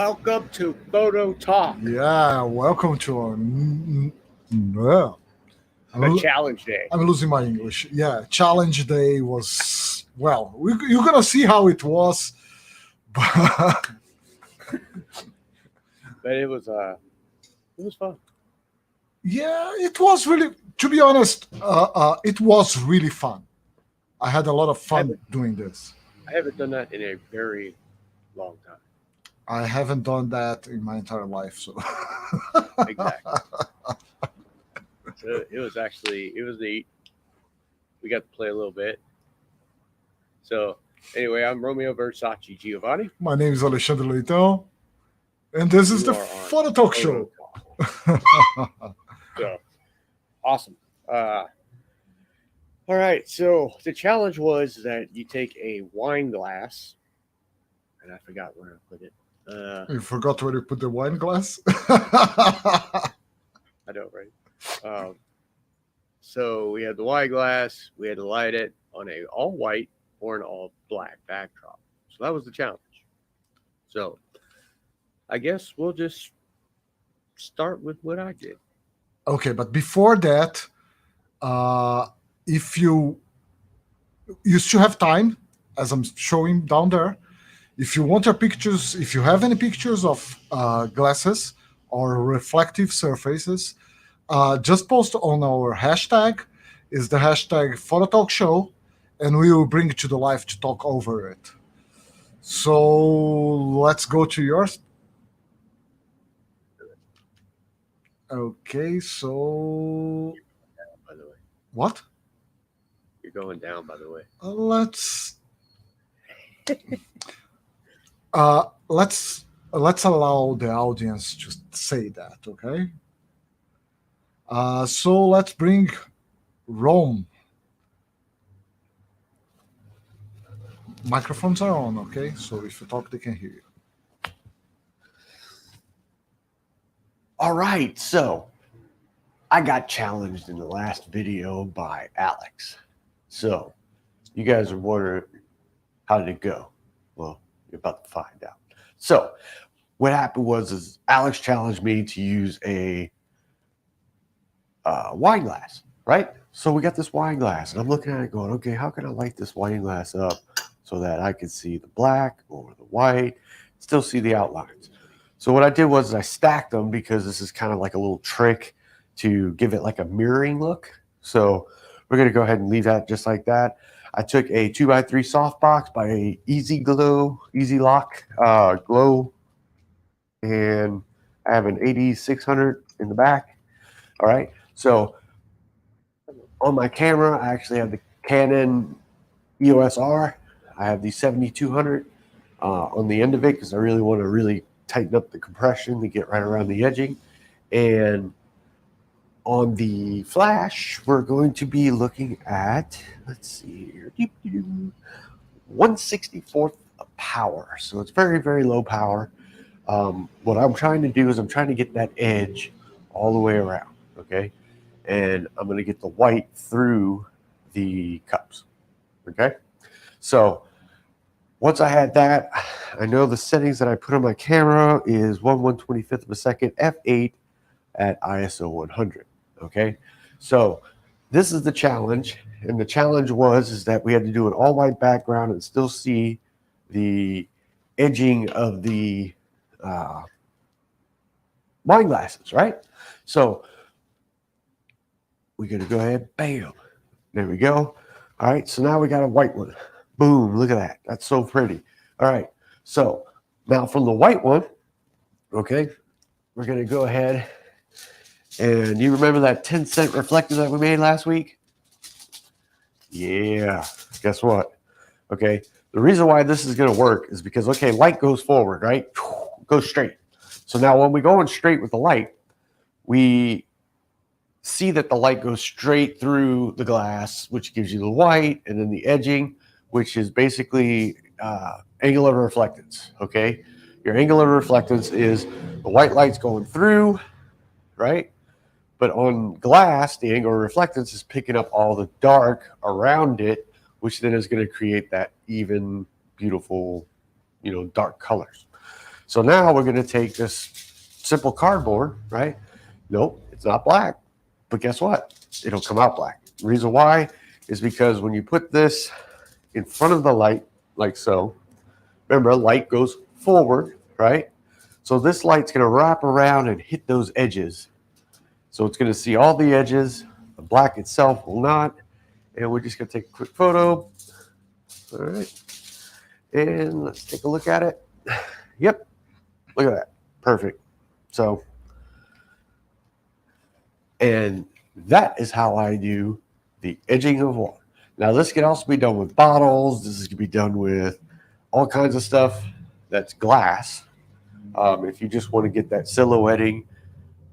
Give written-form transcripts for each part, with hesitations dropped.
Welcome to Photo Talk, Yeah, welcome to our. No, the I'm, challenge day. I'm losing my English. Yeah, challenge day was you're gonna see how it was, but But it was fun. yeah, it was really. To be honest, it was really fun. I had a lot of I fun haven't doing this. I haven't done that in a very long time. I haven't done that in my entire life, so Exactly. So it was neat. We got to play a little bit. So anyway, I'm Romeo Versace Giovanni. my name is Alexandre Leitão, and this is You the are on Photo Talk Photo Show. Talk. So awesome. All right. So the challenge was that you take a wine glass, and I forgot where I put it. You forgot where you put the wine glass? I know, right? Um, so we had the wine glass. We had to light it on a all white or an all black backdrop. So that was the challenge. So I guess we'll just start with what I did. Okay, but before that, uh, if you still have time, as I'm showing down there, if you want your pictures, if you have any pictures of glasses or reflective surfaces, just post on our hashtag. Is the hashtag Photo Talk Show, and we will bring it to the live to talk over it. So let's go to yours. Okay, so By the way, what? you're going down. By the way, Let's let's allow the audience to say that, okay? So let's bring Rome. Microphones are on, okay? So if you talk, they can hear you. all right. So I got challenged in the last video by Alex. So you guys are wondering how did it go? Well, you're about to find out. So what happened was is Alex challenged me to use a wine glass, right? So we got this wine glass, and I'm looking at it going, okay, how can I light this wine glass up so that I can see the black or the white, still see the outlines? So what I did was I stacked them because this is kind of like a little trick to give it like a mirroring look. So we're going to go ahead and leave that just like that. I took a 2x3 softbox by Easy Lock Glow, and I have an 8600 in the back. All right. So on my camera, I actually have the Canon EOS R. I have the 7200 on the end of it because I really want to really tighten up the compression to get right around the edging. And on the flash, we're going to be looking at, let's see here, 1/64th of power. So it's very, very low power. What I'm trying to do is I'm trying to get that edge all the way around, okay? And I'm going to get the white through the cups, okay? So once I had that, I know the settings that I put on my camera is 1/125th of a second, f8 at ISO 100, okay? So this is the challenge, and the challenge is that we had to do an all white background and still see the edging of the wine glasses, right? So we're going to go ahead, bam, there we go. All right, so now we got a white one. Boom, look at that. That's so pretty. All right, so now from the white one, okay, we're going to go ahead, and you remember that 10-cent reflector that we made last week? Yeah, guess what? Okay, the reason why this is going to work is because, okay, light goes forward, right? Goes straight. So now when we go in straight with the light, we see that the light goes straight through the glass, which gives you the white, and then the edging, which is basically angle of reflectance, okay? Your angle of reflectance is the white light's going through, right? But on glass, the angle of reflectance is picking up all the dark around it, which then is going to create that even, beautiful, dark colors. So now we're going to take this simple cardboard, right? Nope, it's not black. But guess what? It'll come out black. The reason why is because when you put this in front of the light, like so, remember, light goes forward, right? So this light's going to wrap around and hit those edges. So it's going to see all the edges. The black itself will not. And we're just going to take a quick photo. All right. And let's take a look at it. Yep. Look at that. Perfect. So, and that is how I do the edging of water. Now, this can also be done with bottles. This can be done with all kinds of stuff that's glass. If you just want to get that silhouetting,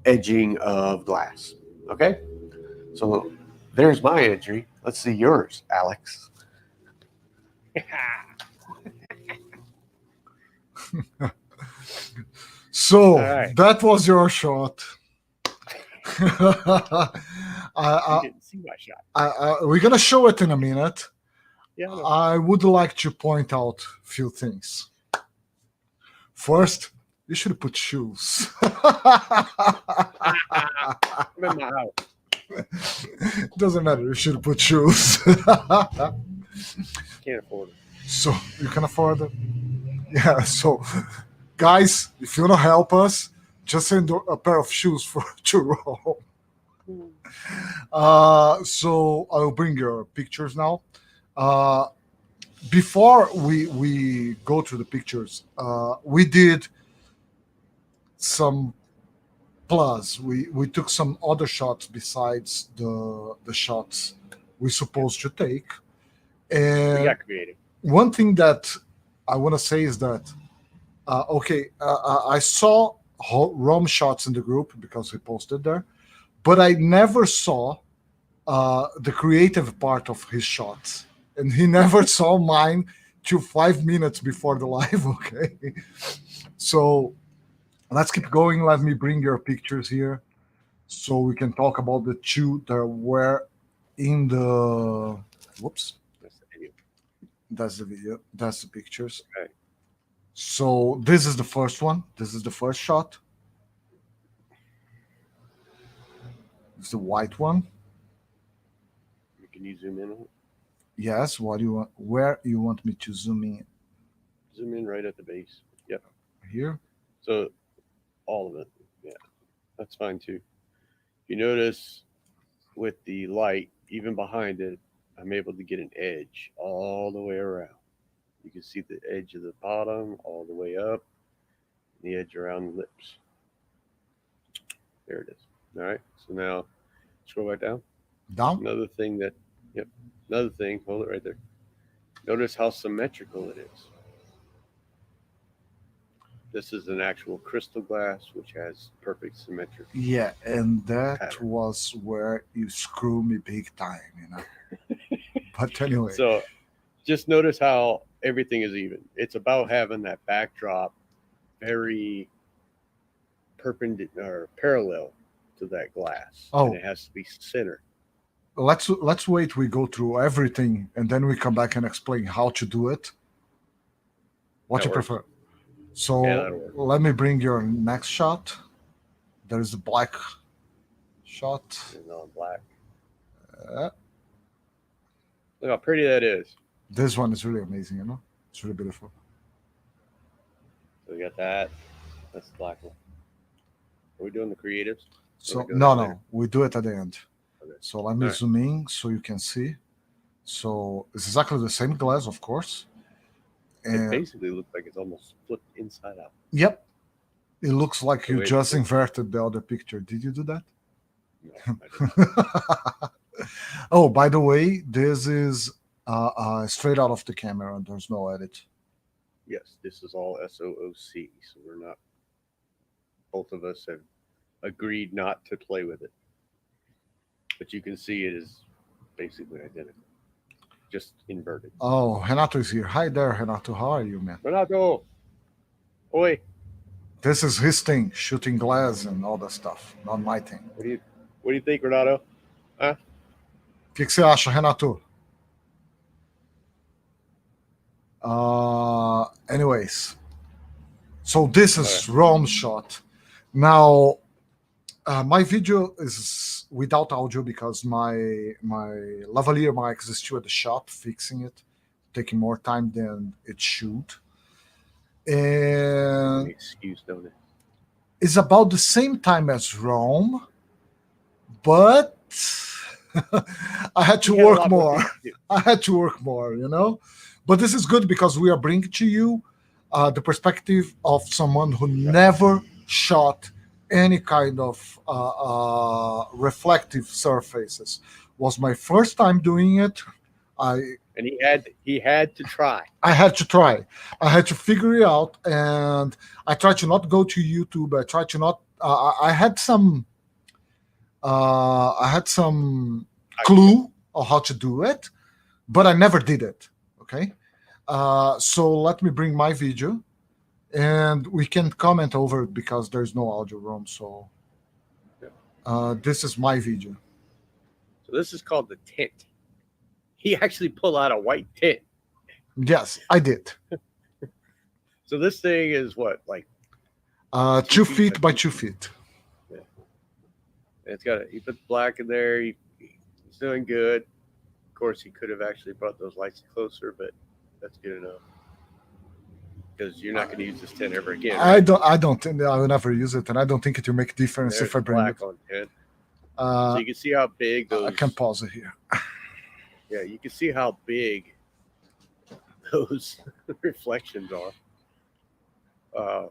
edging of glass. Okay? So there's my entry. Let's see yours, Alex. So right. that was your shot. You didn't see my shot. We're gonna show it in a minute. Yeah, no. I would like to point out a few things. First, you should put shoes. I'm in my house. Doesn't matter. You should put shoes. Can't afford it. So you can afford it. Yeah. So, guys, if you want to help us, just send a pair of shoes for Churro. So I'll bring your pictures now. Before we go to the pictures, we did some plus. We took some other shots besides the shots we're supposed to take. And We got creative. one thing that I want to say is that I saw Rom shots in the group because he posted there, but I never saw the creative part of his shots, and he never saw mine till 5 minutes before the live. Okay, so let's keep going. Let me bring your pictures here so we can talk about the two that were in the. Whoops. That's the video. That's the pictures. Okay. So this is the first one. This is the first shot. It's the white one. Can you zoom in on it? Yes. What do you want? Where you want me to zoom in? Zoom in right at the base. Yep. Here. So all of it. Yeah. That's fine too. You notice with the light, even behind it, I'm able to get an edge all the way around. You can see the edge of the bottom all the way up, the edge around the lips. There it is. All right. So now scroll right down. Down. Another thing, hold it right there. Notice how symmetrical it is. This is an actual crystal glass, which has perfect symmetry. Yeah, and that Pattern. was where you screw me big time, you know. But anyway. So just notice how everything is even. It's about having that backdrop very perpendicular, parallel to that glass. Oh. And it has to be centered. Let's wait. We go through everything, and then we come back and explain how to do it. What That you works. prefer? So Yeah, that'll work. let me bring your next shot. There's the black shot. And on black. Uh, Look how pretty that is. this one is really amazing, you know. It's really beautiful. So we got that. That's the black one. Are we doing the creatives? So go no, there? no, we do it at the end. Okay. So let me Alright. zoom in so you can see. So it's exactly the same glass, of course. It And basically looks like it's almost flipped inside out. yep, it looks like you Wait, just wait. inverted the other picture. Did you do that? No, I didn't. Oh, by the way, this is straight out of the camera. There's no edit. Yes, this is all SOOC, so we're not. Both of us have agreed not to play with it, but you can see it is basically identical, just inverted. Oh, Renato is here. Hi there, Renato. How are you, man? Renato, oi, This is his thing, shooting glass and all that stuff. Not my thing. what do you think, Renato? O que você acha, Renato? Anyways, So this is Rome shot. Now, my video is without audio because my lavalier mic is still at the shop fixing it, taking more time than it should. And Excuse, don't it? it's about the same time as Rome, but I had to work more. I had to work more, you know. But this is good because we are bringing to you the perspective of someone who never shot any kind of reflective surfaces. Was my first time doing it. And he had to try. I had to try. I had to figure it out, and I tried to not go to YouTube. I tried to not. I had some. I had some clue of how to do it, but I never did it. Okay, so let me bring my video, and we can comment over it because there's no audio room. So this is my video. So this is called the tint. He actually pulled out a white tint. Yes, I did. So this thing is what, like 2 feet by 2 feet. Yeah. It's got he put the black in there. He's doing good. Of course, he could have actually brought those lights closer, but that's good enough. Because you're not going to use this tint ever again. Right? I don't. I will never use it, and I don't think it will make a difference There's if I bring black it. on tint. So you can see how big those. I can pause it here. Yeah, you can see how big those reflections are.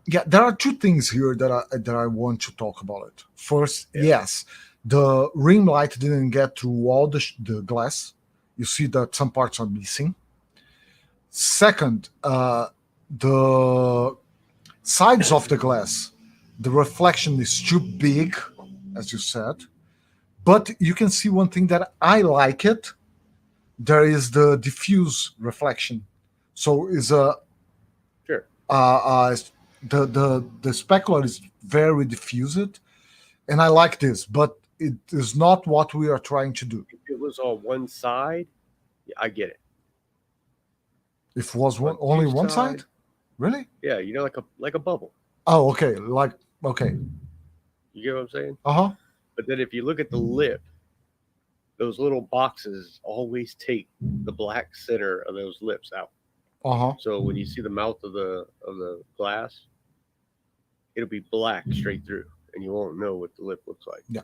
Yeah, there are two things here that I want to talk about it. First, yes, the rim light didn't get through all the glass. You see that some parts are missing. Second, the sides of the glass, the reflection is too big, as you said. But you can see one thing that I like it. There is the diffuse reflection. So is a sure. The specular is very diffused, and I like this, but it is not what we are trying to do. If it was on one side, yeah, I get it. If it was only one side, really? Yeah, you know, like a bubble. Oh, okay. Like okay. You get what I'm saying? Uh-huh. But then if you look at the lip, those little boxes always take the black center of those lips out. Uh-huh. So when you see the mouth of the glass, it'll be black straight through, and you won't know what the lip looks like. Yeah.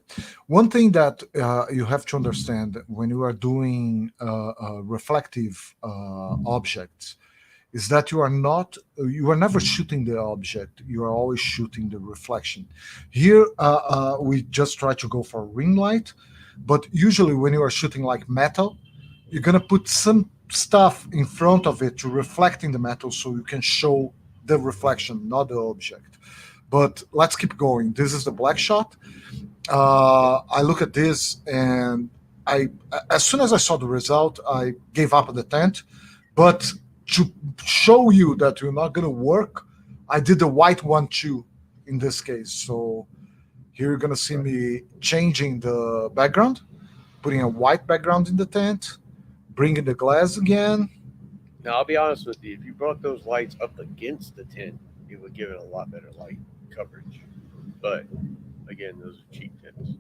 One thing that you have to understand when you are doing reflective objects is that you are never shooting the object. You are always shooting the reflection. Here, we just try to go for ring light, but usually when you are shooting like metal, you're gonna put some stuff in front of it to reflect in the metal so you can show the reflection, not the object. But let's keep going. This is the black shot. I look at this, and as soon as I saw the result, I gave up the tent. But to show you that you're not going to work, I did the white one too in this case. So here you're going to see me changing the background, putting a white background in the tent, bringing the glass again. Now, I'll be honest with you. If you brought those lights up against the tent, it would give it a lot better light coverage. But again, those are cheap tints.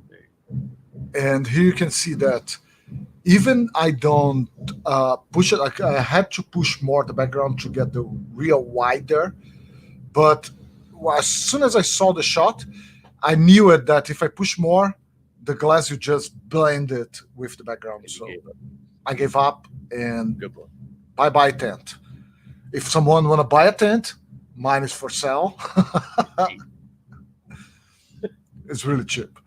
And here you can see that even I don't push it. I had to push more the background to get the real white there. But as soon as I saw the shot, I knew it that if I push more, the glass would just blend it with the background. So I gave up, and bye-bye tent. If someone want to buy a tent, mine is for sale. It's really cheap.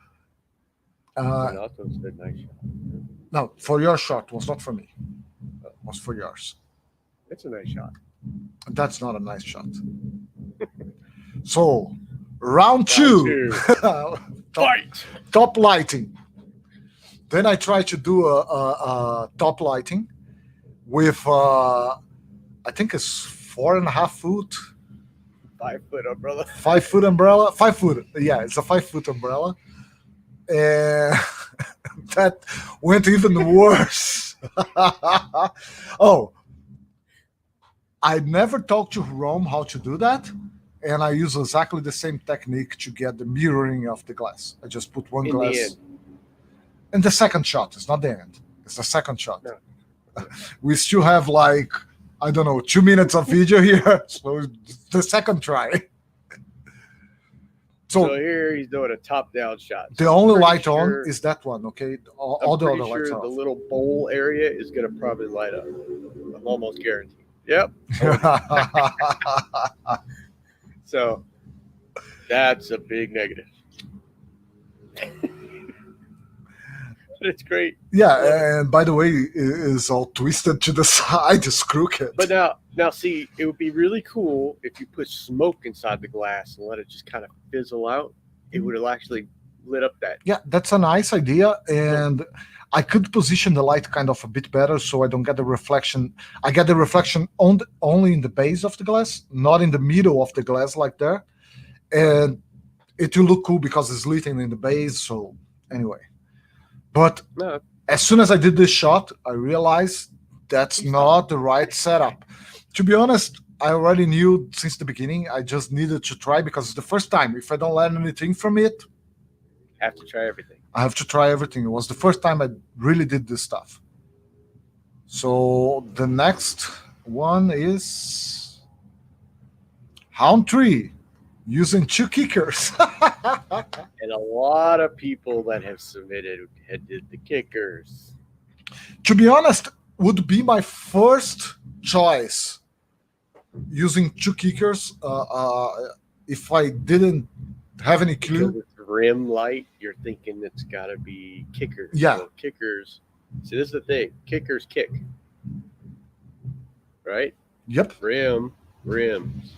No, for your shot. Was not for me. It was for yours. It's a nice shot. That's not a nice shot. So, round two. Top lighting. Then I try to do a top lighting with, I think it's 4.5 foot. 5 foot umbrella. 5 foot umbrella. 5 foot. Yeah, it's a 5 foot umbrella. And that went even worse. Oh, I never talked to Rome how to do that. and I use exactly the same technique to get the mirroring of the glass. I just put one In glass. the end. And the second shot, it's not the end. It's the second shot. No. We still have like, I don't know, 2 minutes of video here. So it's the second try. So So here he's doing a top-down shot. the So only I'm light pretty on sure- is that one, okay? All I'm the pretty other lights sure are the off. little bowl area is going to probably light up. I'm almost guaranteed. Yep. So that's a big negative. But it's great. Yeah, and by the way, it's all twisted to the side, it's crooked. But now, see, it would be really cool if you put smoke inside the glass and let it just kind of fizzle out. It would have actually lit up that. Yeah, that's a nice idea, and I could position the light kind of a bit better so I don't get the reflection. I get the reflection only in the base of the glass, not in the middle of the glass like there, and it will look cool because it's lit in the base. So anyway, but No, as soon as I did this shot, I realized that's not the right setup. To be honest, I already knew since the beginning. I just needed to try because it's the first time. If I don't learn anything from it, have to try everything. I have to try everything. It was the first time I really did this stuff. So the next one is Hound Tree using 2 kickers. And a lot of people that have submitted did the kickers. To be honest, would be my first choice using 2 kickers. If I didn't have any Because clue. it's rim light, you're thinking it's got to be kickers. Yeah. So kickers. See, this is the thing. Kickers kick. Right? Yep, Rims.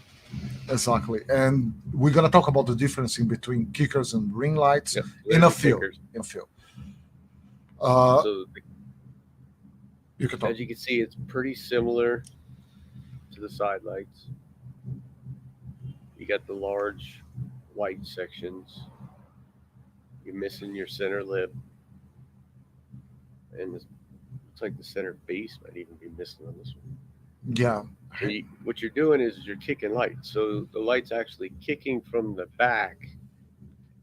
exactly. And we're gonna talk about the difference in between kickers and ring lights Yep. in a There's the field. kickers. In a field. So You can talk. as you can see, it's pretty similar to the side lights. You got the large white sections. You're missing your center lip. And this looks like the center base might even be missing on this one. Yeah. So what you're doing is you're kicking lights. So the light's actually kicking from the back.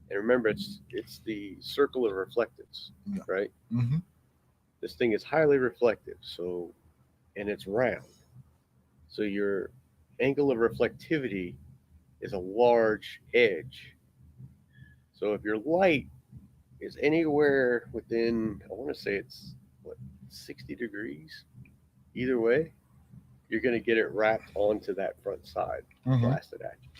And remember, it's the circle of reflectance, Yeah. right? Hmm. This thing is highly reflective, so, and it's round. So your angle of reflectivity is a large edge. So if your light is anywhere within, I want to say it's 60 degrees, either way, you're going to get it wrapped onto that front side, blasted at you.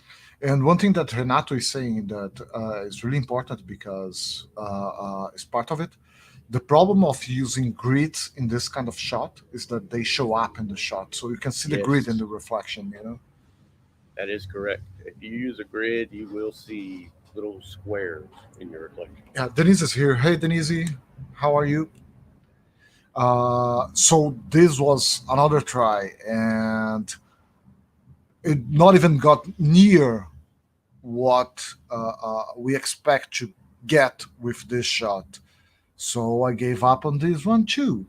And one thing that Renato is saying that is really important because it's part of it. The problem of using grids in this kind of shot is that they show up in the shot, so you can see the grid Yes. in the reflection. That is correct. If you use a grid, you will see little squares in your reflection. Yeah, Denise is here. Hey, Denise, how are you? So this was another try, and it not even got near what we expect to get with this shot. So I gave up on this one too.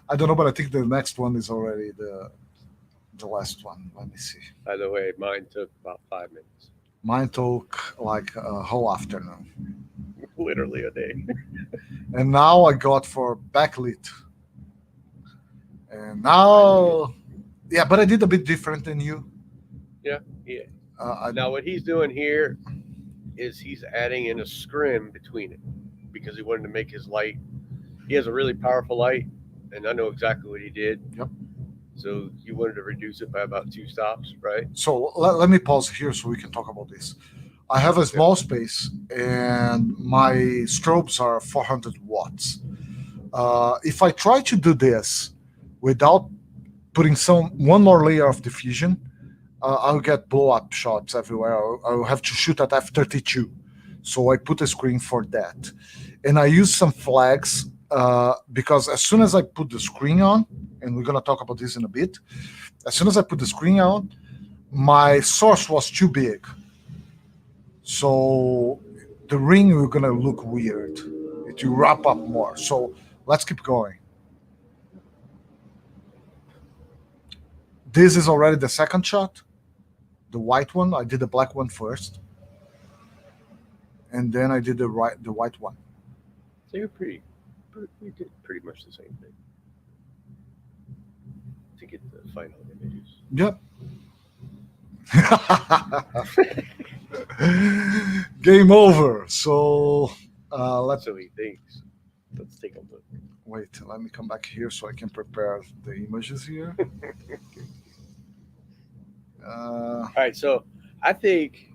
I don't know, but I think the next one is already the last one. Let me see. By the way, mine took about 5 minutes, Mine took like a whole afternoon. literally a day. And now I got for backlit. And now, yeah, but I did a bit different than you. Yeah. I, Now what he's doing here is he's adding in a scrim between it because he wanted to make his light. He has a really powerful light, and I know exactly what he did. Yep. So you wanted to reduce it by about 2 stops, right? so let me pause here so we can talk about this. I have a small space, and my strobes are 400 watts. If I try to do this without putting one more layer of diffusion, I'll get blow up shots everywhere. I'll have to shoot at f32. So I put a screen for that. And I use some flags because as soon as I put the screen on, and we're going to talk about this in a bit, as soon as I put the screen on, my source was too big. So the ring will going to look weird. It will wrap up more. So let's keep going. This is already the second shot. white one. I did the black one first, and then I did the white one. So we did pretty much the same thing to get the final images. Yep. Game over. So let's So he thinks. Let's take a look. wait. Let me come back here so I can prepare the images here. All right, so I think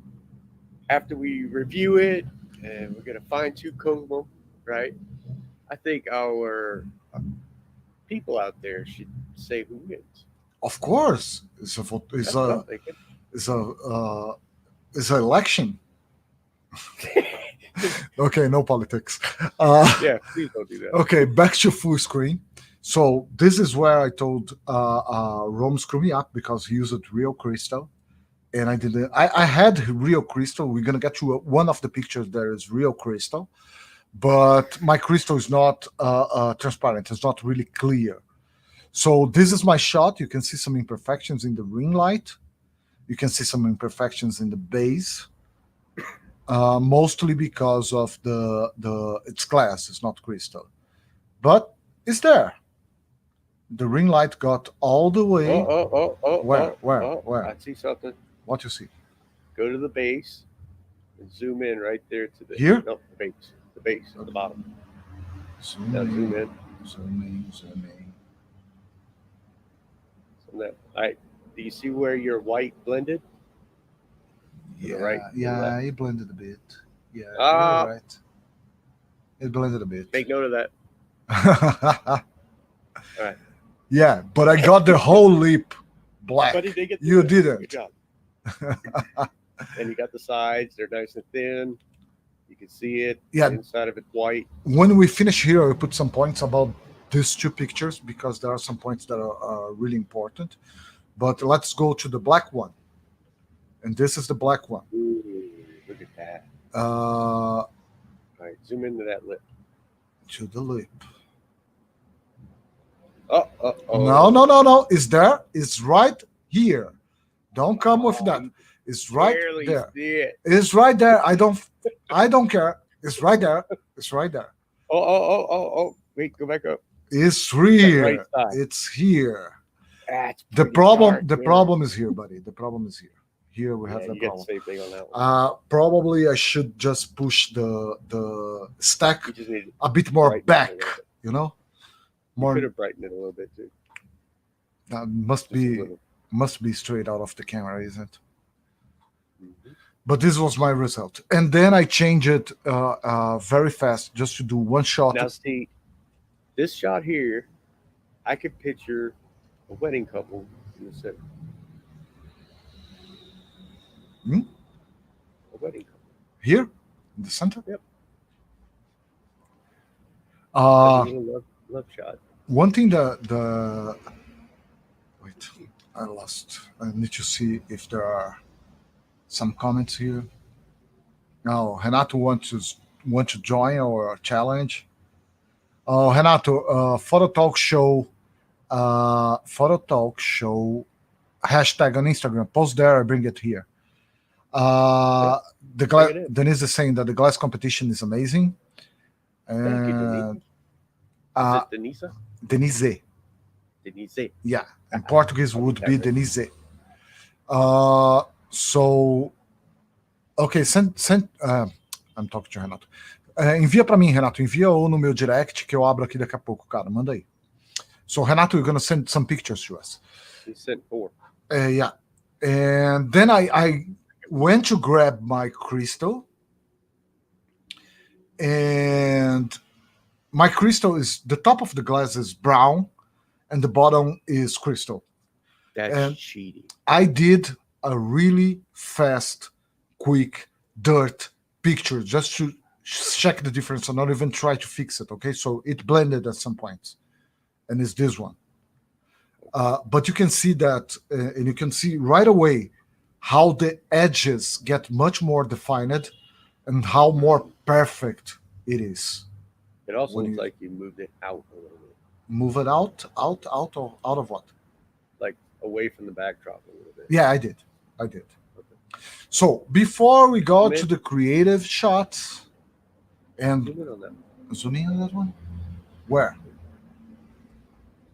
after we review it and we're gonna fine tune Como, right? I think our people out there should say who wins. Of course, it's That's what I'm thinking. it's an election. Okay, no politics. Yeah, please don't do that. Okay, back to full screen. So this is where I told Rome screw me up because he used real crystal, and I didn't. I had real crystal. We're gonna get to one of the pictures. There is real crystal, but my crystal is not transparent. It's not really clear. So this is my shot. You can see some imperfections in the ring light. You can see some imperfections in the base, mostly because of the it's glass. It's not crystal, but it's there. The ring light got all the way. Where? I see something. What you see? Go to the base and zoom in right there to the Here? No, the base. The base on the bottom. Zoom Now zoom in. Zoom in. All right. Do you see where your white blended? Yeah, right, yeah, it blended a bit. Yeah, Ah. you're right. It blended a bit. Make note of that. All right. Yeah, but I got the whole lip black. But he did get You that. didn't. Good job. And you got the sides. They're nice and thin. You can see it. Yeah. The inside of it's white. When we finish here, I'll put some points about these two pictures because there are some points that are really important. But let's go to the black one. And this is the black one. Ooh, look at that. All right, zoom into that lip. To the lip. Oh. No. It's there. It's right here. Don't come with that. It's right Barely there. see it. It's right there. I don't care. It's right there. It's right there. Oh. Wait, go back up. It's here. Right side. It's here. That's The pretty problem. dark, The man. problem is here, buddy. The problem is here. Here we have Yeah, the you got problem. the same thing on that one. Probably I should just push the stack You just need to a bit more brighten it a back. little bit. You know, You more could have brightened it a little bit too. must Just a be little. straight out of the camera, isn't it? Mhm. But this was my result, and then I changed it very fast just to do one shot. Now see, this shot here, I could picture a wedding couple in the center. Hmm? A wedding couple. Here in the center. Yep. Uh, That's a little love shot. one thing the wait, I lost. I need to see if there are some comments here. No, Renato want to join our challenge. Oh, Renato, photo talk show hashtag on Instagram. Post there. I bring it here. The glass. Bring it in. Denise is saying that the glass competition is amazing. Thank you, Denise. Is it Denisa? Denise. Denise. Yeah, in Portuguese would be Okay. Denise. So, okay, send. I'm talking to Renato. Envia para mim, Renato. Envia ou no meu direct que eu abro aqui daqui a pouco, cara. Manda aí. So, Renato, you're gonna send some pictures to us. He sent 4. Yeah, and then I went to grab my crystal, and my crystal is the top of the glass is brown, and the bottom is crystal. That's And- cheating. I did a really fast, quick dirt picture just to check the difference and not even try to fix it. Okay, so it blended at some points, and it's this one. But you can see that, and you can see right away how the edges get much more defined and how more perfect it is. It also When looks you- like you moved it out a little bit, Move it out of what? like away from the backdrop a little bit. Yeah, I did. Okay. So before we go Zoom to in. the creative shots and Zoom in on that. zoom in on that one, where?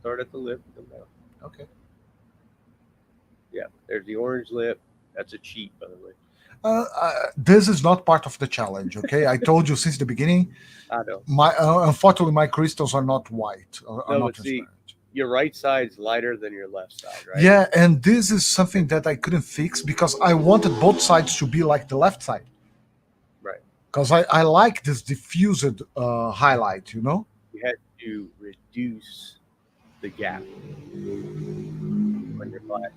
Start at the lip. Come down. Okay. Yeah, there's the orange lip. That's a cheat, by the way. This is not part of the challenge. Okay, I told you since the beginning. I know. My unfortunately, my crystals are not white, are No, not but see, transparent. your right side's lighter than your left side, right? Yeah, and this is something that I couldn't fix because I wanted both sides to be like the left side. Right. Because I like this diffused highlight, you know? You had to reduce the gap on your black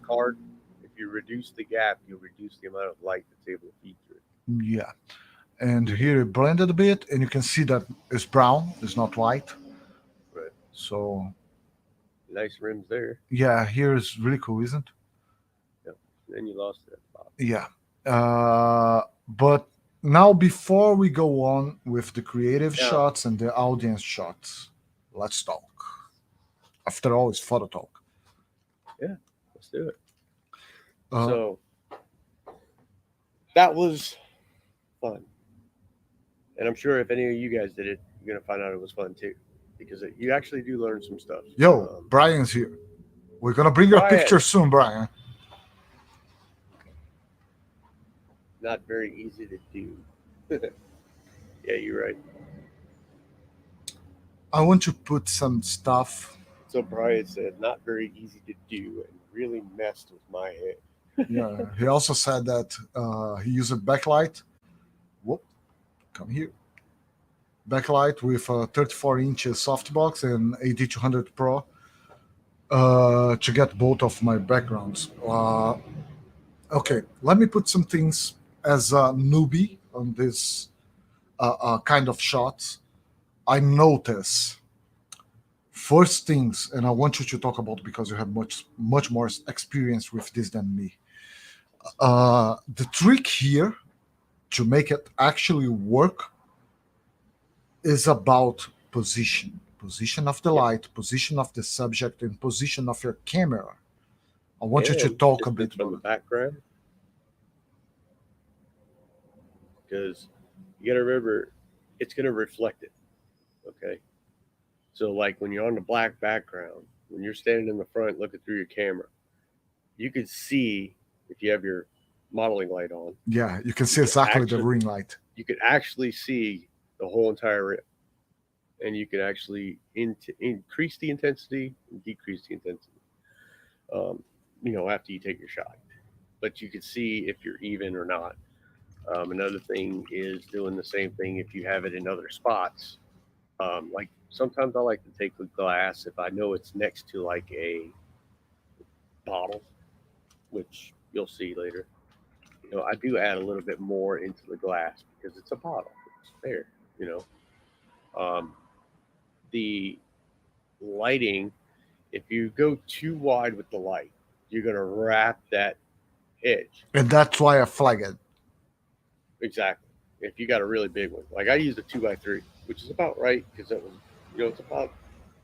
card. If you reduce the gap, you reduce the amount of light that's able to feed through it. Yeah. And here it blended a bit, and you can see that it's brown, it's not white. Right. So, Nice rims there. yeah, here is really cool, isn't it? Yeah. Then you lost it at the bottom. Yeah. But now, before we go on with the creative Yeah. shots and the audience shots, let's talk. After all, it's photo talk. Yeah, let's do it. Uh, So that was fun. And I'm sure if any of you guys did it, you're gonna find out it was fun too, because you actually do learn some stuff. Yo, Brian's here. We're gonna bring your Brian. picture soon, Brian. Not very easy to do. Yeah, you're right. I want to put some stuff. So Brian said, not very easy to do, and really messed with my head. Yeah, he also said that he used a backlight. Whoop, come here. Backlight with a 34 inches softbox and AD200 Pro to get both of my backgrounds. Okay, let me put some things as a newbie on this kind of shots. I notice first things, and I want you to talk about because you have much more experience with this than me. The trick here to make it actually work is about position of the light, position of the subject, and position of your camera. I want you to talk a bit from about the background, because you got to remember it's going to reflect it. Okay, so like when you're on the black background, when you're standing in the front looking through your camera, you can see if you have your modeling light on. Yeah, you can see exactly the ring light. You could actually see the whole entire rim, and you can actually increase the intensity and decrease the intensity. After you take your shot, but you can see if you're even or not. Another thing is doing the same thing if you have it in other spots. Like sometimes I like to take the glass if I know it's next to like a bottle, which you'll see later. I do add a little bit more into the glass because it's a bottle. It's there, The lighting, if you go too wide with the light, you're going to wrap that edge. And that's why I flag it. Exactly. If you got a really big one. Like I used a 2x3, which is about right because that was, it's about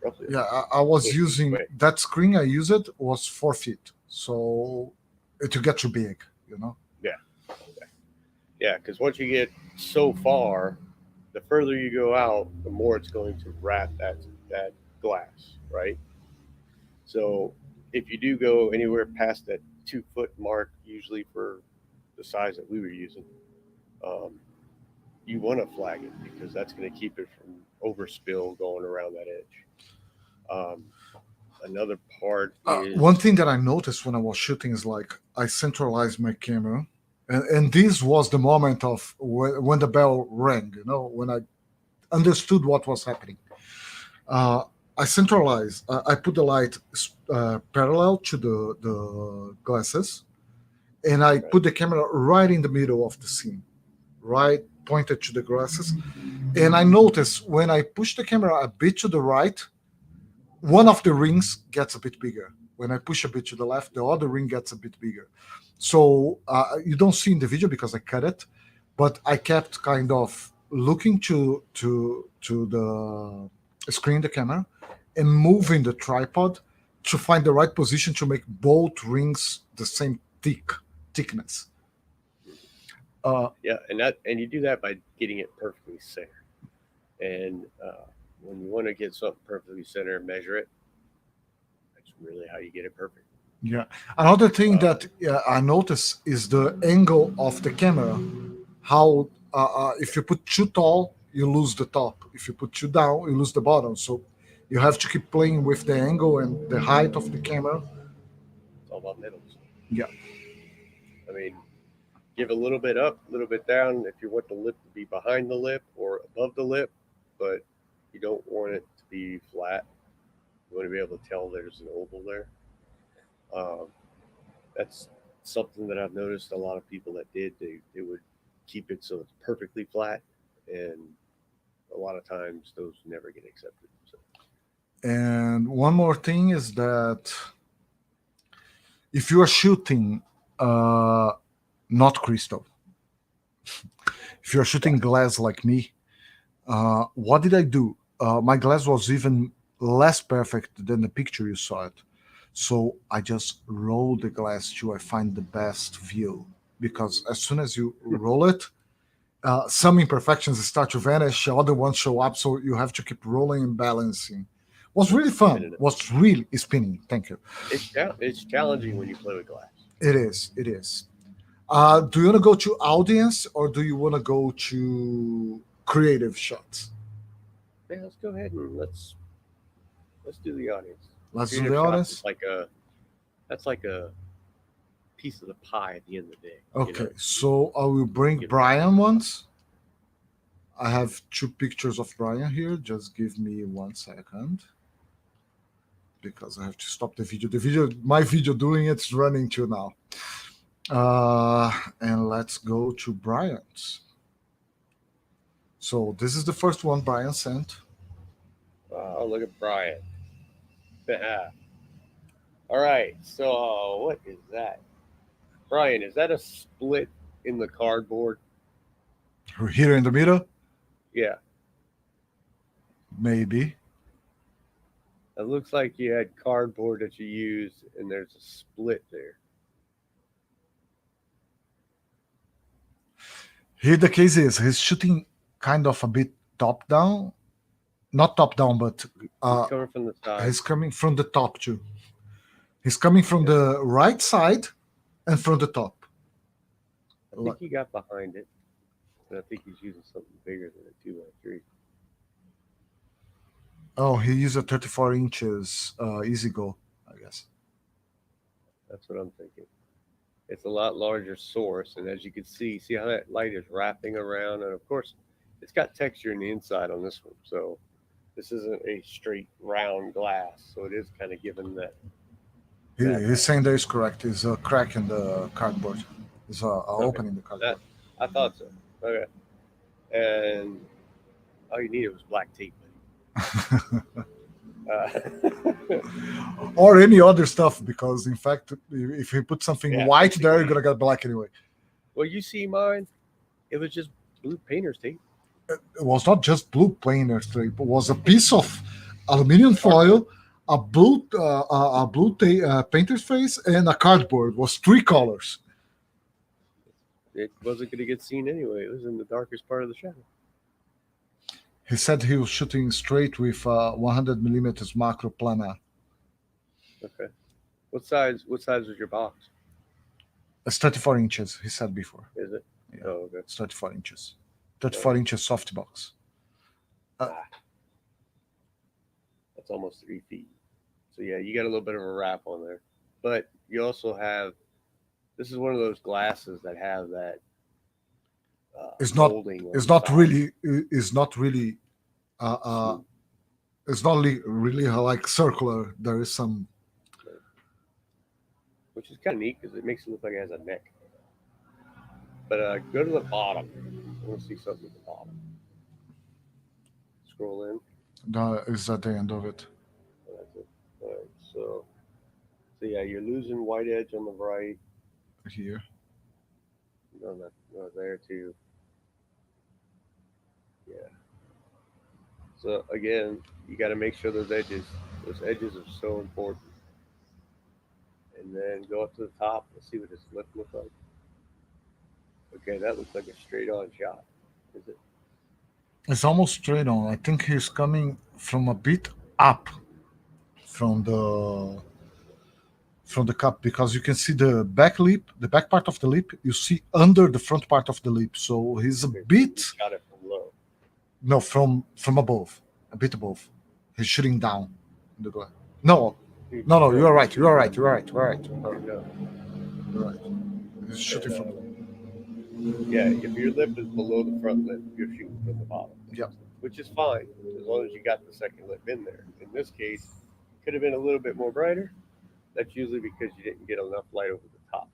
roughly. Yeah, I was using that screen. I used it was 4 feet, so to get too big, Yeah. Okay. Yeah, because once you get so far, the further you go out, the more it's going to wrap that glass, right? So if you do go anywhere past that 2-foot mark, usually for the size that we were using, you want to flag it because that's going to keep it from overspill going around that edge. Another part is one thing that I noticed when I was shooting is like I centralized my camera, and this was the moment of when the bell rang. When I understood what was happening. I centralized. I put the light parallel to the glasses, and I put the camera right in the middle of the scene, right pointed to the glasses. And I noticed when I push the camera a bit to the right, one of the rings gets a bit bigger. When I push a bit to the left, the other ring gets a bit bigger. So you don't see in the video because I cut it, but I kept kind of looking to the screen, the camera, and moving the tripod to find the right position to make both rings the same thick thickness. Mhm. Uh, Yeah, and you do that by getting it perfectly center. And when you want to get something perfectly center and measure it, that's really how you get it perfect. yeah. Another thing Uh, that I notice is the angle of the camera. How if yeah, you put too tall, you lose the top. If you put too down, you lose the bottom. So you have to keep playing with the angle and the height of the camera. it's all about middles. Yeah. I mean, give a little bit up, a little bit down if you want the lip to be behind the lip or above the lip, but you don't want it to be flat. You want to be able to tell there's an oval there. Um, that's something that I've noticed a lot of people that did. They would keep it so it's perfectly flat, and a lot of times those never get accepted. So And one more thing is that if you are shooting uh, not crystal, if you're shooting glass. glass like me, what did I do? My glass was even less perfect than the picture you saw it. So I just roll the glass till I find the best view. Because Mm-hmm. as soon as you roll it, some imperfections start to vanish, other ones show up. So you have to keep rolling and balancing. Was really fun. Spinning it. Was really spinning. Thank you. It's challenging when you play with glass. It is. It is. Do you want to go to audience or do you want to go to creative shots? Yeah, let's go ahead and let's do the audience. Let's do Creative the shots is audience. like a that's like a piece of the pie at the end of the day. You Okay, know, so I will bring give them Brian once. I have two pictures of Brian here. Just give me 1 second because I have to stop the video. My video doing it's running to now. And let's go to Brian's. So this is the first one Brian sent. oh, look at Brian. All right. So what is that, Brian? Is that a split in the cardboard? Here in the middle, Yeah. maybe. It looks like you had cardboard that you used, and there's a split there. Here the case is he's shooting kind of a bit top down, not top down, but He's uh, coming from the side. he's coming from the top too. He's coming from Yeah. the right side and from the top. I think he got behind it, and I think he's using something bigger than a 2 by 3. Oh, he used a 34 inches easy go, I guess. That's what I'm thinking. It's a lot larger source, and as you can see how that light is wrapping around, and of course, it's got texture in the inside on this one. So this isn't a straight round glass, so it is kind of giving that He's saying that is correct. There's a crack in the cardboard. There's a okay. opening in the That cardboard. I thought so. Okay, and all you needed was black tape. Uh, Or any other stuff, because in fact, if you put something yeah, white something there, you're neat. gonna get black anyway. Well, you see mine. It was just blue painter's tape, It was not just blue planer strip. It was a piece of aluminum cardboard. foil, a blue painter's face, and a cardboard. It was three colors. It wasn't going to get seen anyway. It was in the darkest part of the shadow. He said he was shooting straight with 100 millimeters macro planar. Okay. What size was your box? It's 34 inches. He said before. Is it? Yeah, Oh, okay. it's 34 inches. All 34 right. inches softbox. Uh, Ah, that's almost 3 feet. So yeah, you got a little bit of a wrap on there, but you also have. This is one of those glasses that have that it's not. molding on It's the not side, really. It's not really. Uh, uh, smooth, it's not really like circular. There is some. right? Which is kind of neat because it makes it look like it has a neck. But go to the bottom. I want to see something at the bottom. Scroll in. Is at the end of it Oh, that's it. All right. So yeah, you're losing white edge on the right. here. No, no, there too. Yeah. So again, you got to make sure those edges are so important. And then go up to the top and see what his lip looks like. Okay, that looks like a straight on shot. Is it? It's almost straight on. I think he's coming from a bit up from the cup because you can see the back lip, the back part of the lip. You see under the front part of the lip, so he's a Okay, so bit you shot it from low. no from above, a bit above. He's shooting down in the glass. No, Dude, no, no. no, You are you're right. You shooting are up. right. You are right. You are right. Yeah, no. You're right. He's shooting And from. yeah, if your lip is below the front lip, you're shooting from the bottom, Yeah. which is fine as long as you got the second lip in there. In this case, could have been a little bit more brighter. That's usually because you didn't get enough light over the top.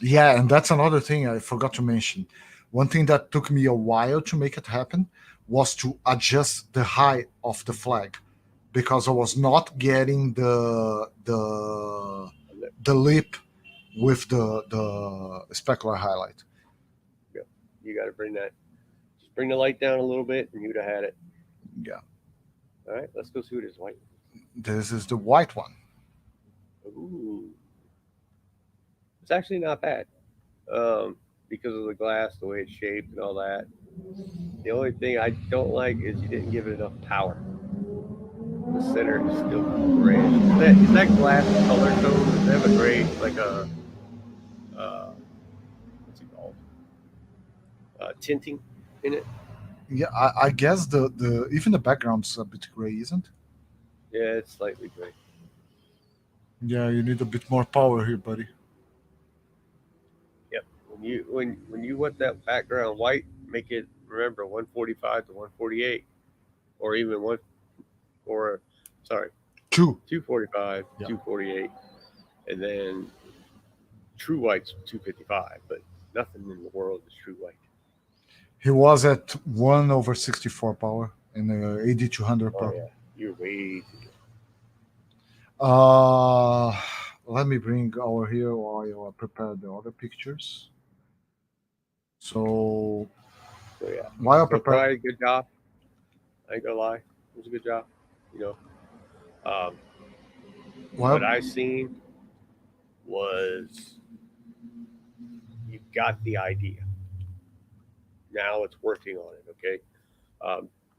Yeah, and that's another thing I forgot to mention. One thing that took me a while to make it happen was to adjust the height of the flag because I was not getting The lip. the lip with the specular highlight. Yeah, you got to bring that. Just bring the light down a little bit, and you'd have had it. Yeah, All right, let's go see what is white. this is the white one. Ooh, it's actually not bad. Because of the glass, the way it's shaped, and all that. The only thing I don't like is you didn't give it enough power. The center is still grayish. Is that glass color tone? Does it have a gray, like a what's it called? Tinting in it? Yeah, I guess the even the background's a bit gray, isn't? Yeah, it's slightly gray. Yeah, you need a bit more power here, buddy. Yep. When you want that background white, make it remember 145 to 148, or even one or sorry Two. 245, Yeah. 248, and then true white's 255. But nothing in the world is true white. He was at 1/64 power and 8200 Oh power. yeah, you're way too good. Uh, Let me bring over here while I prepare the other pictures. So So yeah, while I so prepare, probably a good job. I ain't gonna lie, it was a good job. You know, um, what while I seen was you got the idea. Now it's working on it. Okay,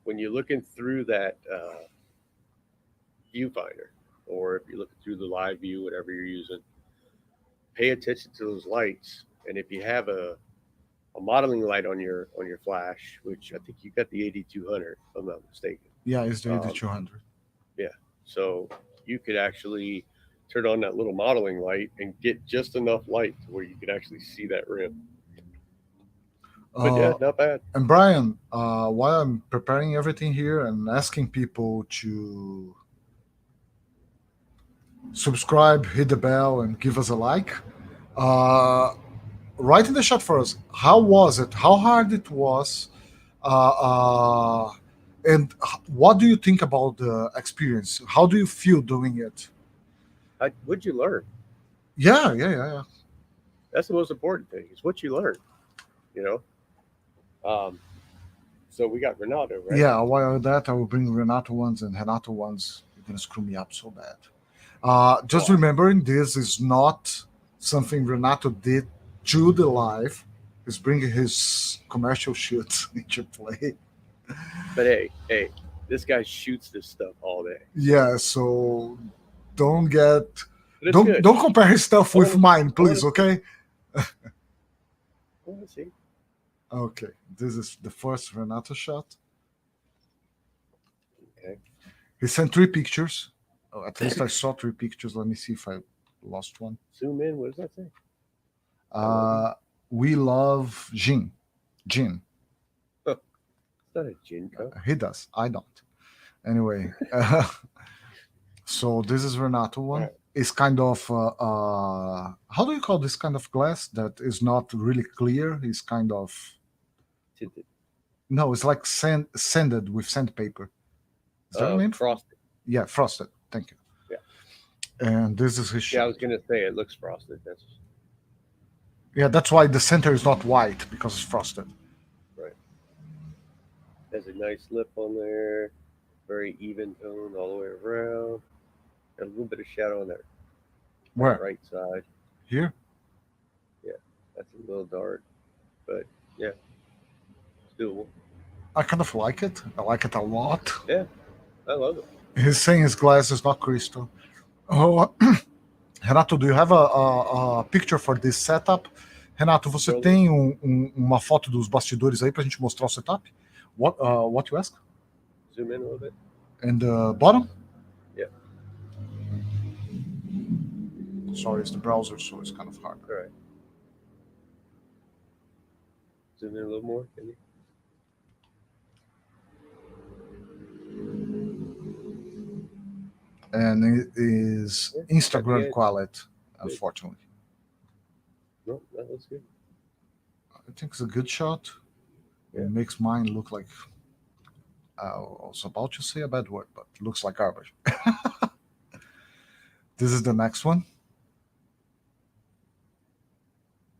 when you're looking through that viewfinder, or if you're looking through the live view, whatever you're using, pay attention to those lights. And if you have a modeling light on your flash, which I think you got the 8200, if I'm not mistaken. yeah, it's the Um, 8200. yeah, so you could actually turn on that little modeling light and get just enough light to where you could actually see that rim. But yeah, Uh, not bad. and Brian, while I'm preparing everything here and asking people to subscribe, hit the bell, and give us a like, uh, write in the chat for us. How was it? How hard it was? Uh, uh, and what do you think about the experience? How do you feel doing it? What'd you learn? Yeah, yeah, yeah, yeah. That's the most important thing. Is what you learn. You know. So we got Ronaldo, right? Yeah, while that, I will bring Renato ones and Renato ones. You're gonna screw me up so bad. Just Why? remembering this is not something Renato did to the live. He's bringing his commercial shoots into play. But hey, this guy shoots this stuff all day. Yeah, so don't get But it's good. don't compare his stuff I want with to. mine, I want please. to see. Okay. I want to see. Okay. This is the first Renato shot. Okay. He sent three pictures. Oh, at least I saw three pictures. Let me see if I lost one. Zoom in. What does that say? I love you. Uh, we love Jin. Jin. Huh. It's not a gin cup. He does. I don't. Anyway, so this is Renato All one. right. It's kind of how do you call this kind of glass that is not really clear? It's kind of Tinted. no. It's like sanded with sandpaper. Is there a name for it? Frosted. Yeah, frosted. Thank you. Yeah. And this is his Yeah, I shot. was gonna say it looks frosted. That's Yeah, that's why the center is not white because it's frosted. right. There's a nice lip on there. Very even tone all the way around. Got a little bit of shadow on that Where? right side. Here? Yeah. That's a little dark, but yeah, it's doable. I kind of like it. I like it a lot. Yeah, I love it. He's saying his glass is not crystal. Oh, Renato, do you have a picture for this setup? Renato, você Brother. tem uma foto dos bastidores aí pra gente mostrar o setup? What you ask? Zoom in a little bit. And the bottom? Yeah. Sorry, it's the browser, so it's kind of hard. All right. Zoom in a little more, maybe. And it is Instagram Yeah. quality, unfortunately. No, that looks good. I think it's a good shot. Yeah. It makes mine look like, I was about to say a bad word, but it looks like garbage. This is the next one.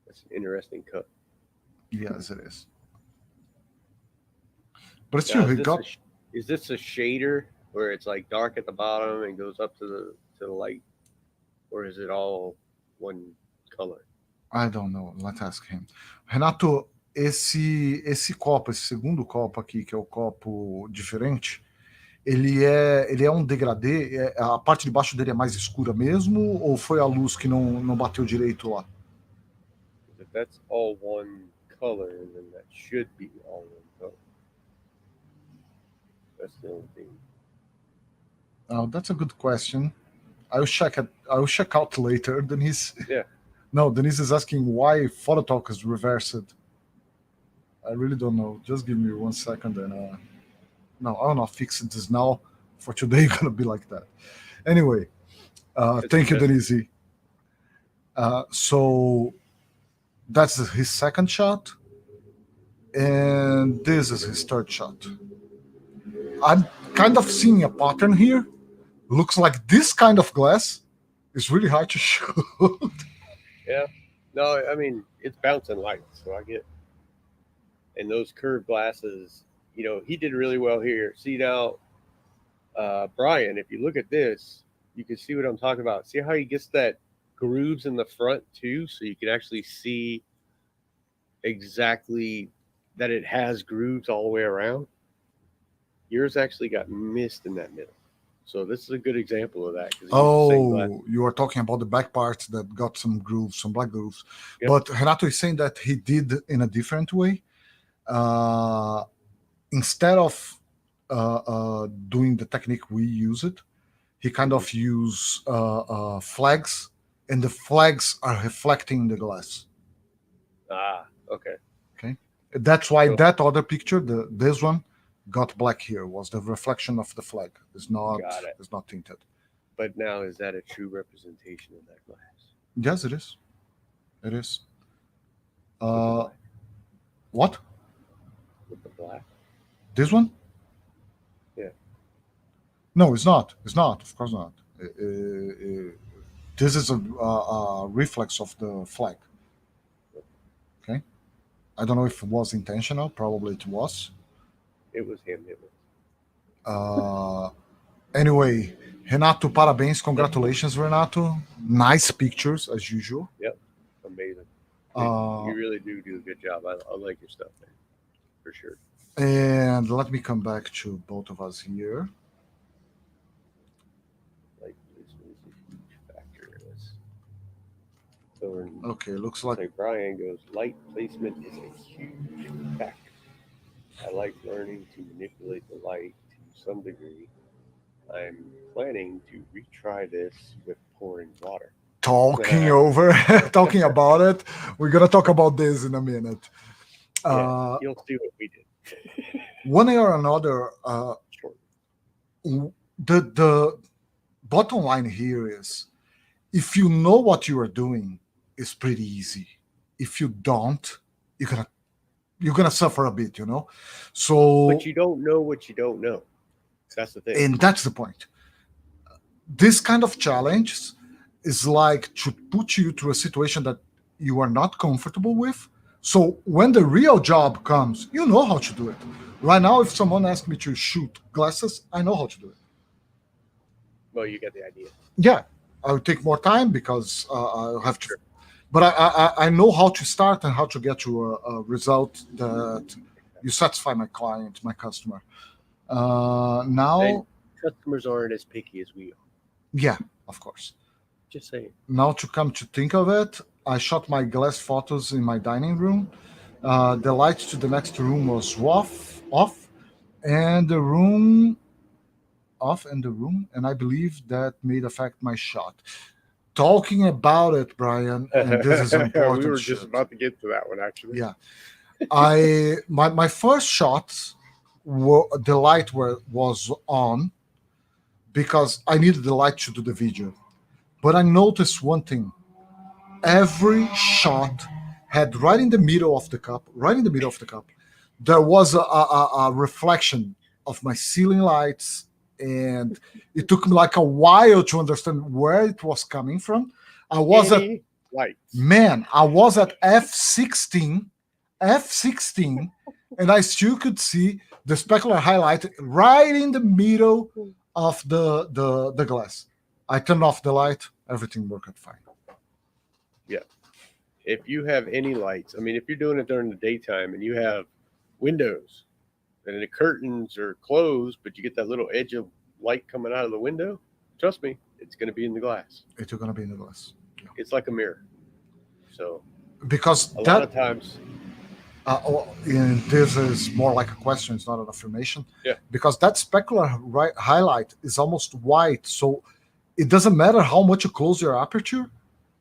That's an interesting cut. Yes, it is. But it's true. Now, He got is this a shader where it's like dark at the bottom and goes up to the light, or is it all one color? I don't know. Let's ask him. Renato, esse copo, esse segundo copo aqui, que é o copo diferente, ele é um degradê? A parte de baixo dele é mais escura mesmo? Ou foi a luz que não bateu direito lá? If that's all one color, then that should be all one color. That's the only thing. Oh, that's a good question. I will check out later. Denise. Yeah. No, Denise is asking why Phototalk is reversed. I really don't know. Just give me 1 second and no, I'll not fix this now. For today, gonna be like that. Anyway, thank you, Denise. So that's his second shot, and this is his third shot. I'm kind of seeing a pattern here. Looks like this kind of glass is really hard to shoot. Yeah. No, I mean it's bouncing light, so I get. And those curved glasses, he did really well here. See now, Brian, if you look at this, you can see what I'm talking about. See how he gets that grooves in the front too, so you can actually see exactly that it has grooves all the way around. Yours actually got missed in that middle. So this is a good example of that. Oh, you are talking about the back parts that got some grooves, some black grooves. Yep. But Renato is saying that he did in a different way. Instead of doing the technique we used, he kind of used flags, and the flags are reflecting the glass. Ah, okay. Okay. That's why that other picture, this one, got black here, was the reflection of the flag. It's not tinted. But now, is that a true representation of that glass? Yes, it is. It is. What? With the black? This one? Yeah. No, it's not. It's not. Of course not. This is a reflex of the flag. Okay. I don't know if it was intentional. Probably it was. It was him. It was. Anyway, Renato, parabéns. Congratulations, Renato. Nice pictures, as usual. Yep. Amazing. You really do a good job. I like your stuff, man. For sure. And let me come back to both of us here. Light placement is a huge factor in this. So okay, looks like Brian goes, light placement is a huge factor. I like learning to manipulate the light to some degree. I'm planning to retry this with pouring water. Talking about it. We're gonna talk about this in a minute. You'll see what we did. One way or another, the bottom line here is, if you know what you are doing, it's pretty easy. If you don't, you're gonna suffer a bit, So, but you don't know what you don't know. That's the thing, and that's the point. This kind of challenge is like to put you to a situation that you are not comfortable with. So when the real job comes, you know how to do it. Right now, if someone asks me to shoot glasses, I know how to do it. Well, you get the idea. Yeah, I'll take more time because I'll have to But I know how to start and how to get to a result that you satisfy my client, my customer. Now, And customers aren't as picky as we are. yeah, of course. Just saying. Now to come to think of it, I shot my glass photos in my dining room. The light to the next room was off, and the room and I believe that made affect my shot. Talking about it, Brian, and this is important. We were shit. just about to get to that one, actually. Yeah, my first shots the light was on because I needed the light to do the video. But I noticed one thing: every shot had right in the middle of the cup, there was a reflection of my ceiling lights, and it took me like a while to understand where it was coming from. I was at Any lights. I was at F16, and I still could see the specular highlight right in the middle of the glass. I turned off the light, everything worked fine. If you have any lights, I mean, if you're doing it during the daytime and you have windows and the curtains are closed, but you get that little edge of light coming out of the window, trust me, it's going to be in the glass. It's gonna be in the glass. Yeah. It's like a mirror. So Because a lot of times, and this is more like a question, it's not an affirmation. Yeah. Because that specular highlight is almost white, so it doesn't matter how much you close your aperture,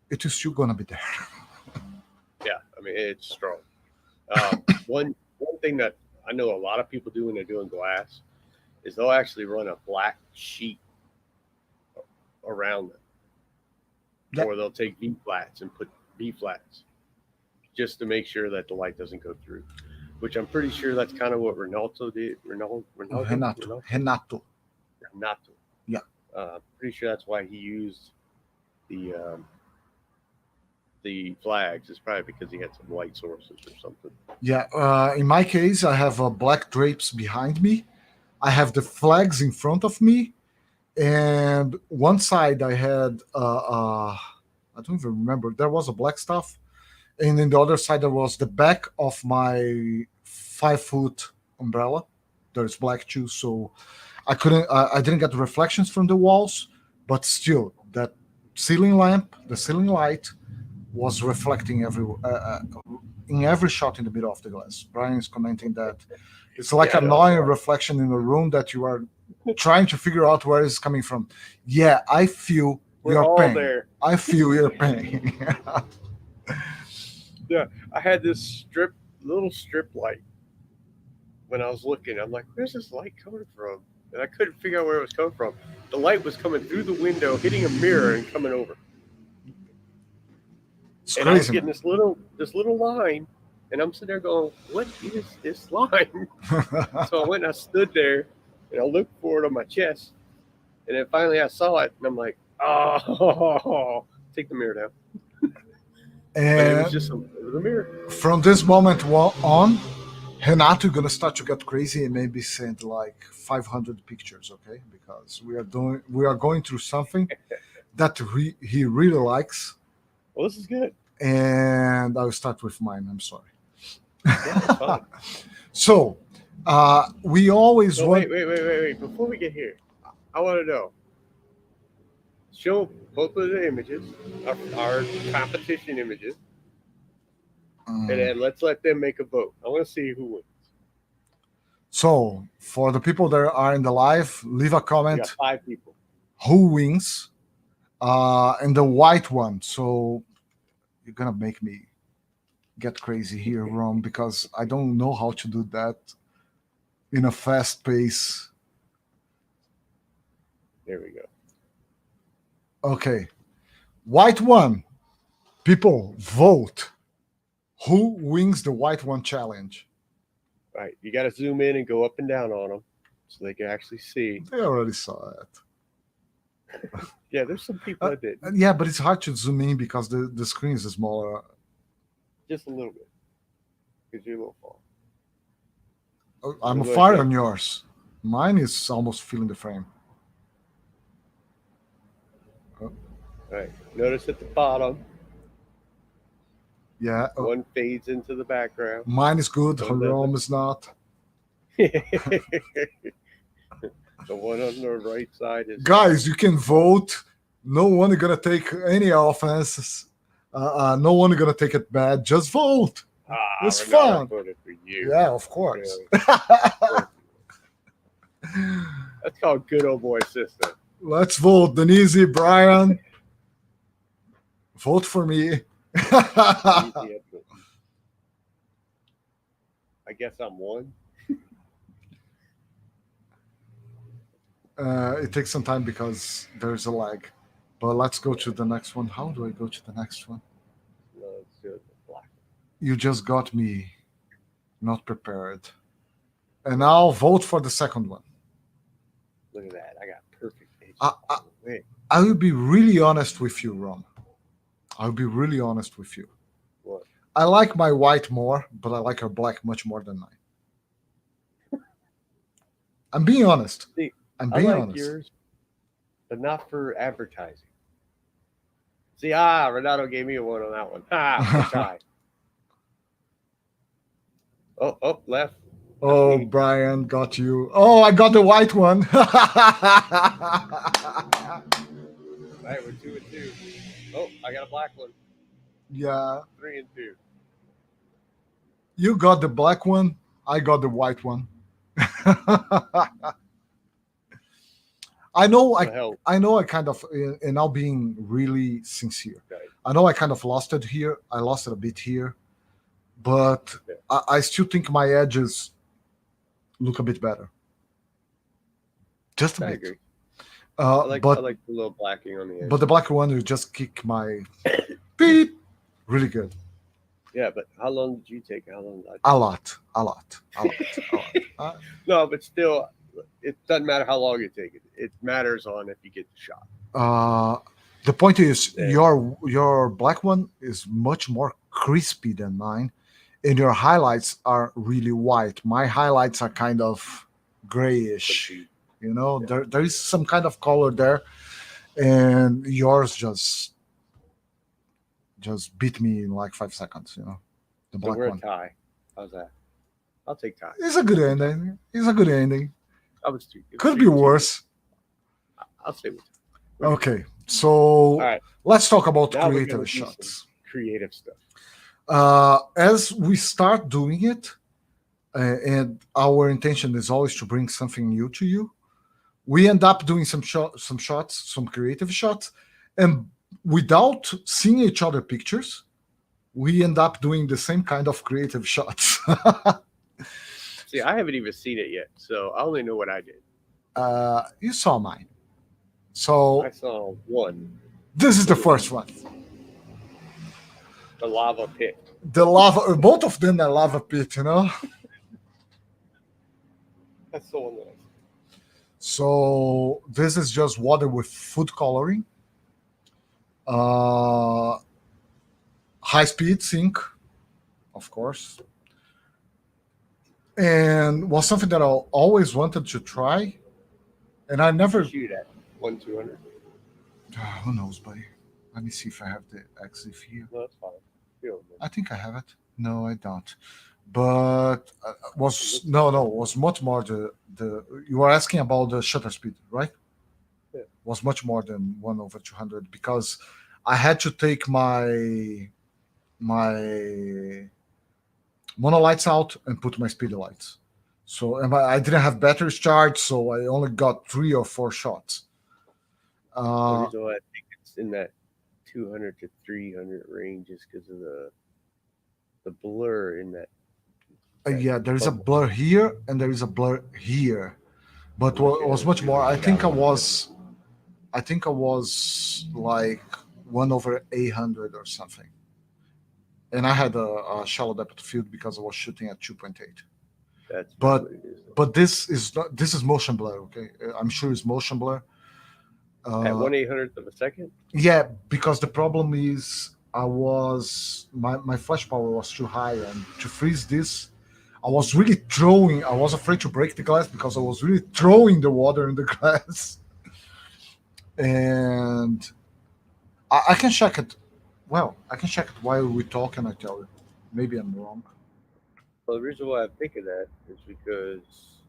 it is still gonna be there. yeah, I mean, it's strong. One thing that I know a lot of people do when they're doing glass is they'll actually run a black sheet around them. Yeah. Or they'll take B flats and put B flats just to make sure that the light doesn't go through, which I'm pretty sure that's kind of what Renato did. Renato. Yeah. Pretty sure that's why he used the flags. It's probably because he had some light sources or something. Yeah, in my case, I have black drapes behind me. I have the flags in front of me, and one side I had I don't even remember. There was a black stuff, and in the other side there was the back of my 5-foot umbrella. There's black too, so I didn't get the reflections from the walls, but still that ceiling lamp, the ceiling light, was reflecting in every shot in the middle of the glass. Brian is commenting that it's like an annoying reflection in a room that you are trying to figure out where it's coming from. Yeah, I feel your pain. There. I feel your pain. Yeah, I had this little strip light when I was looking. I'm like, where's this light coming from? And I couldn't figure out where it was coming from. The light was coming through the window, hitting a mirror, and coming over. It's and I was crazy. getting this little line, and I'm sitting there going, what is this line? So I went and I stood there, and I looked for it on my chest, and then finally I saw it, and I'm like, oh, take the mirror down. And But it was just it was a mirror. from this moment on, Renato gonna start to get crazy and maybe send like 500 pictures, okay? Because we are going through something that he really likes. Well, this is good. And I'll start with mine. I'm sorry. Yeah, it's fine. So we always want. Wait. Before we get here, I want to know. Show both of the images, our competition images, and then let's let them make a vote. I want to see who wins. So for the people that are in the live, leave a We comment. got 5 people. Who wins? And the white one. So you're gonna make me get crazy here, Ron, because I don't know how to do that in a fast pace. There we go. Okay. White one. People, vote. Who wins the white one challenge? All right, you got to zoom in and go up and down on them so they can actually see. They already saw it. Yeah, there's some people that did Yeah, but it's hard to zoom in because the screen is smaller. just a little bit because you're a little far. I'm Look far like- on yours. Mine is almost filling the frame. All right, notice at the bottom Yeah. One fades into the background. Mine is good. One Jerome is not. The one on the right side is Guys, you can vote. No one is gonna take any offenses. No one is gonna take it bad. Just vote. It's Ronaldo fun. voted for you. Yeah, of course. That's called good old boy system. Let's vote. Denise, Brian, vote for me. I guess I'm one. It takes some time because there's a lag. But let's go to the next one. How do I go to the next one? No, let's do it with black. You just got me not prepared. And I'll vote for the second one. Look at that. I got perfect edges. Wait. I will be really honest with you, Ron. I'll be really honest with you. What? I like my white more, but I like her black much more than mine. I'm being honest. See, I'm I being like honest. yours, but not for advertising. See, Ronaldo gave me a one on that one. Good try. Oh, left. Oh, Brian, got you. Oh, I got the white one. All right, we're 2 and 2. Oh, I got a black one. Yeah. 3 and 2. You got the black one. I got the white one. I know. I know. I kind of, and now being really sincere, Okay. I know I kind of lost it here. I lost it a bit here, but Yeah. I still think my edges look a bit better. Just a I bit. agree. Uh, I like but the little blacking on the edge. but the black one will just kick my beep really good. Yeah, but how long did you take? How long did I take? A lot. No, but still, it doesn't matter how long you take it. It matters on if you get the shot. The point is, Yeah. your black one is much more crispy than mine, and your highlights are really white. My highlights are kind of grayish. You know, there is some kind of color there, and yours just beat me in like 5 seconds. You know, the So black we're one. a tie. How's that? I'll take tie. It's a good ending. It's a good ending. I was too. Could be worse. I'll stay with. Okay, so All right. let's talk about Now we're gonna creative do shots. Creative stuff. As we start doing it, and our intention is always to bring something new to you, we end up doing some shots, some creative shots, and without seeing each other pictures, we end up doing the same kind of creative shots. See, I haven't even seen it yet, so I only know what I did. You saw mine. So I saw one, this is the first one. the lava pit. The lava, both of them are lava pit, you know? That's the one that I saw. So this is just water with food coloring. High speed sync, of course. And was something that I always wanted to try. And I never. Shoot at 1/200. Who knows, buddy? Let me see if I have the EXIF here. No, that's fine. I think I have it. No, I don't. But was much more the you were asking about the shutter speed, right? Yeah. Was much more than 1/200 because I had to take my monolights out and put my speedy lights. So I didn't have batteries charged, so I only got 3 or 4 shots. The reason why I think it's in that 200 to 300 range is because of the blur in that. Yeah, there is a blur here and there is a blur here, but what was much more. I think I was like 1/800 or something, and I had a shallow depth of field because I was shooting at 2.8. That's But what it is. But this is motion blur. Okay, I'm sure it's motion blur. At 1/800th of a second. Yeah, because the problem is my flash power was too high, and to freeze this, I was really throwing. I was afraid to break the glass because I was really throwing the water in the glass. And I can check it Well, I can check it while we talk and I tell you. Maybe I'm wrong. Well, the reason why I'm thinking that is because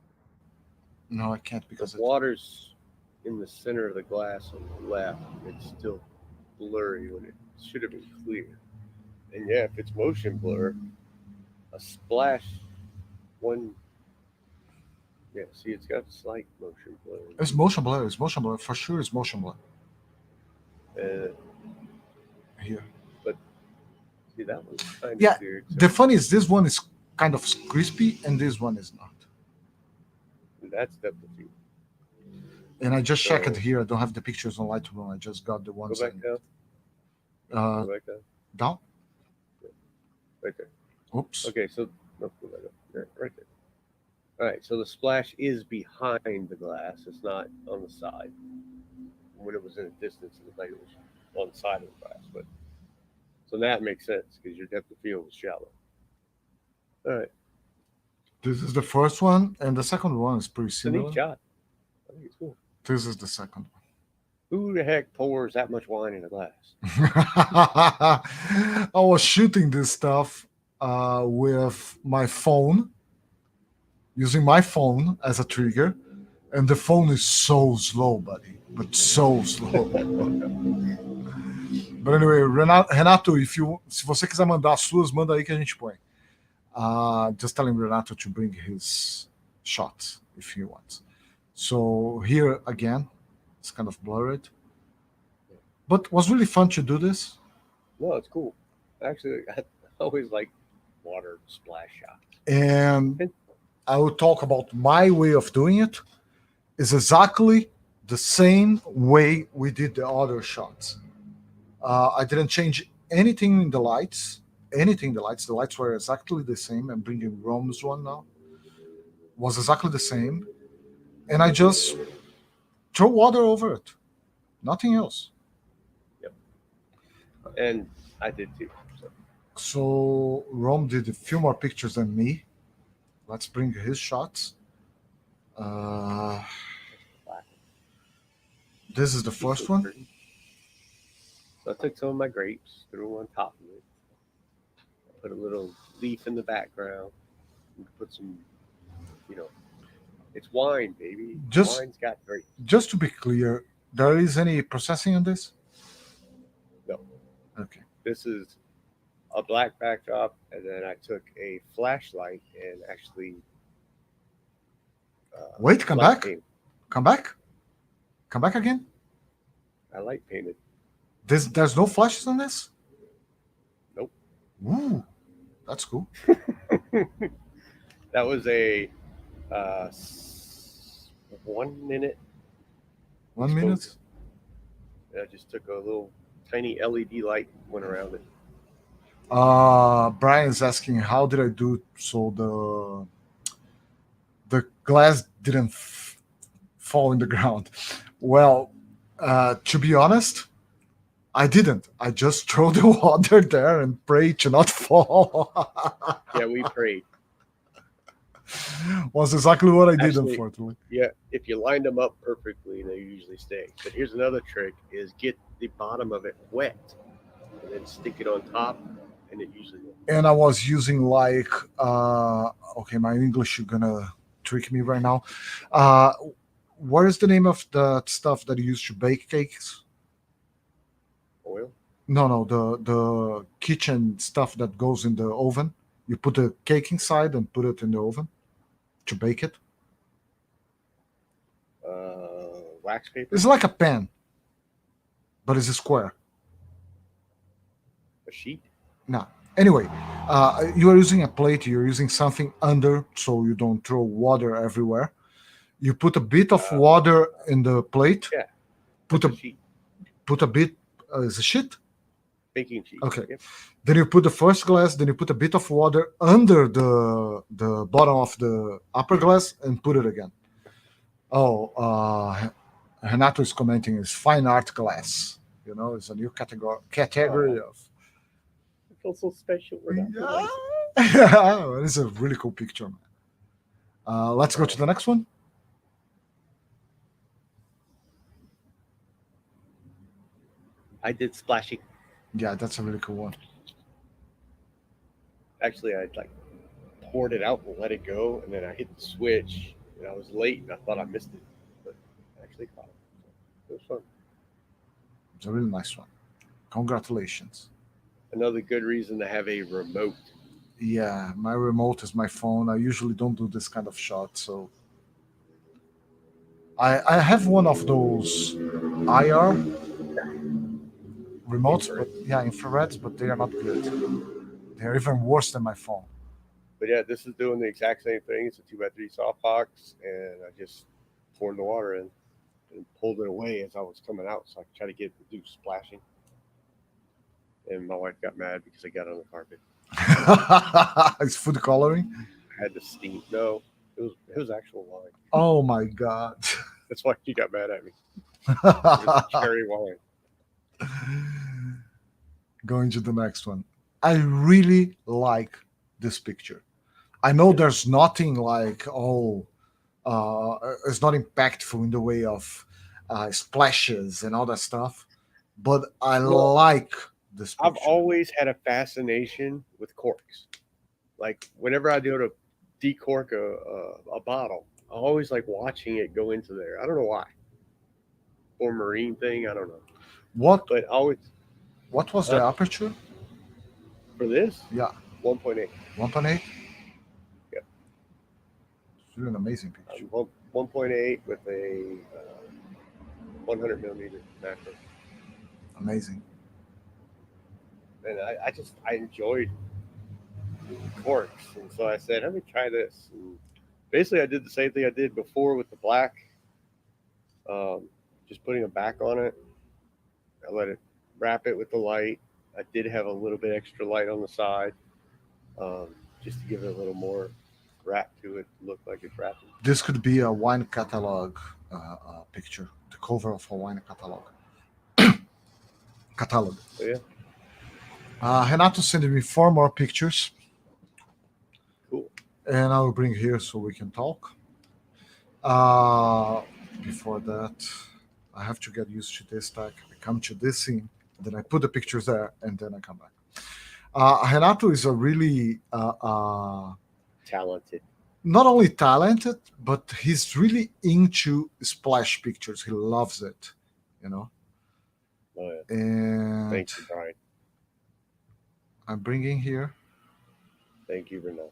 No, I can't the because it. water's in the center of the glass on the left. It's still blurry when it should have been clear. And yeah, if it's motion blur, a splash one. Yeah, see, it's got slight motion blur. It's motion blur. It's motion blur for sure. It's motion blur Uh, here. but see, that one's kind of Yeah. clear. The funny is this one is kind of crispy and this one is not. That's depth of field. And I just checked it So here. I don't have the pictures on Lightroom. I just got the go ones. back down. Uh, Go back down. down. Right there. Oops. Okay, so no, go back up. There, right there. All right, so the splash is behind the glass. It's not on the side. When it was in a distance in the light, it was on the side of the glass. But so that makes sense because your depth of field was shallow. All right, This is the first one, and the second one is pretty it's a neat similar. shot. I think it's cool. This is the second Who the heck pours that much wine in a glass? one. I was shooting this stuff with my phone, using my phone as a trigger, and the phone is so slow, buddy, but so slow. But anyway, Renato, se você quiser mandar as suas, manda aí que a gente põe. Just telling Renato to bring his shots if he wants. So here again, it's kind of blurred, but it was really fun to do this. No, it's cool. Actually, I always like water splash shots. And I will talk about my way of doing it. Is exactly the same way we did the other shots. I didn't change anything in the lights. Anything in the lights. The lights were exactly the same. I'm bringing Rome's one now. Was exactly the same. And I just throw water over it. Nothing else. And I did too. So So Rome did a few more pictures than me. Let's bring his shots. This is the first one. So I took some of my grapes, threw them on top of it, put a little leaf in the background, and put some, it's wine, baby. Just- Wine's got grapes. Just to be clear, there is any processing on this? No. Okay. This is a black backdrop, and then I took a flashlight and actually. Wait, come light back. paint- Come back. Come back again. I light painted. There's no flashes on this? Nope. Ooh, that's cool. That was a 1 minute. 1 minute. exposure. And I just took a little tiny LED light, went around it. Brian's asking how did I do so the glass didn't fall in the ground. Well, to be honest, I didn't. I just throw the water there and pray to not fall. Yeah, we prayed. Was exactly what I did, Actually- unfortunately. Yeah, if you lined them up perfectly, they usually stay. But here's another trick: is get the bottom of it wet, and then stick it on top, and it usually won't. And I was using like okay, my English is gonna trick me right now. What is the name of the stuff that you use to bake cakes? Oil. No, the kitchen stuff that goes in the oven. You put the cake inside and put it in the oven to bake it. Wax paper. It's like a pan, but it's a square. A sheet. No. Anyway, you are using a plate. You're using something under so you don't throw water everywhere. You put a bit of water in the plate. Yeah. Put That's a sheet. put a bit. Is a sheet? Baking sheet. Okay. Yep. Then you put the first glass. Then you put a bit of water under the bottom of the upper glass and put it again. Oh, Renato is commenting. It's fine art glass. You know, it's a new category of. I feel so special. We're not related. Yeah, it's a really cool picture, man. Let's go to the next one. I did splashing. Yeah, that's a really cool one. Actually, I like poured it out and let it go, and then I hit the switch, and I was late, and I thought I missed it, but I actually caught it. So it was fun. It's a really nice one. Congratulations. Another good reason to have a remote. Yeah, my remote is my phone. I usually don't do this kind of shot, so I have one of those IR remotes, but yeah, infrareds, but they are not good. They're even worse than my phone. But yeah, this is doing the exact same thing. It's a 2x3 softbox, and I just poured the water in and pulled it away as I was coming out, so I could try to get the do splashing. And my wife got mad because I got on the carpet. It's food coloring. I had to steam. No, it was actual wine. Oh my god. That's why she got mad at me. It was cherry wine. Going to the next one. I really like this picture. I know there's nothing like, it's not impactful in the way of splashes and all that stuff, but I Well, like this I've picture. always had a fascination with corks. Like whenever I go to decork a bottle, I always like watching it go into there. I don't know why. Or marine thing, I don't know. What But always what was the uh, aperture? for this Yeah, 1.8. 1.8. Yep. It's really an amazing picture. 1.8 with a 100 millimeter macro. Amazing. And I enjoyed corks, and so I said, let me try this. And basically, I did the same thing I did before with the black, um, just putting a back on it. I let it wrap it with the light. I did have a little bit extra light on the side, um, just to give it a little more wrap to it, look like it's wrapping. This could be a wine catalog picture. The cover of a wine catalog. So yeah, Renato sent me 4 more pictures, cool. and I will bring here so we can talk. Uh, Before that, I have to get used to this tag. I come to this scene, then I put the pictures there, and then I come back. Renato is a really Talented. not only talented, but he's really into splash pictures. He loves it, you know. Oh, yeah. And Thank you, Brian. I'm bringing here Thank you, Renato.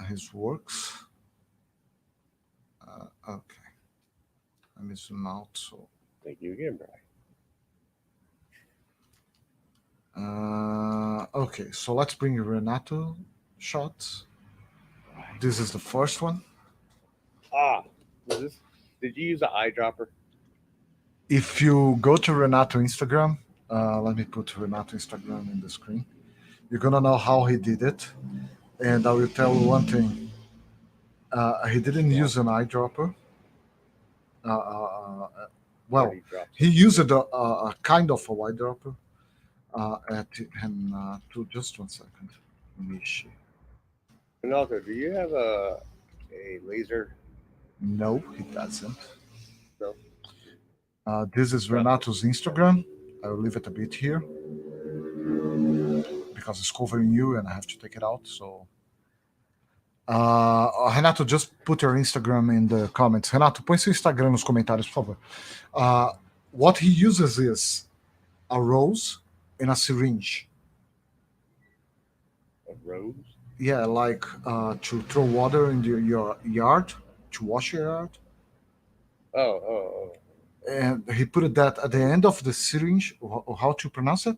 his works. Okay, let me zoom out. So, Thank you again, Brian. okay, so let's bring Renato shots. This is the first one. Ah, was this? Did you use an eyedropper? If you go to Renato Instagram, let me put Renato Instagram in the screen. You're gonna know how he did it, and I will tell you one thing. He didn't use an eyedropper. Uh, uh, uh, Or well, he dropped he something? used a kind of a eyedropper. And to just 1 second. Let me see. Renato, do you have a laser? No, he doesn't. No. This is Renato's Instagram. I will leave it a bit here because it's covering you and I have to take it out. So, Renato, just put your Instagram in the comments. Renato, põe seu Instagram nos comentários, por favor. What he uses is a rose and a syringe. A rose? Yeah, like to throw water in your yard, to wash your yard. Oh. And he put that at the end of the syringe, or how to pronounce it?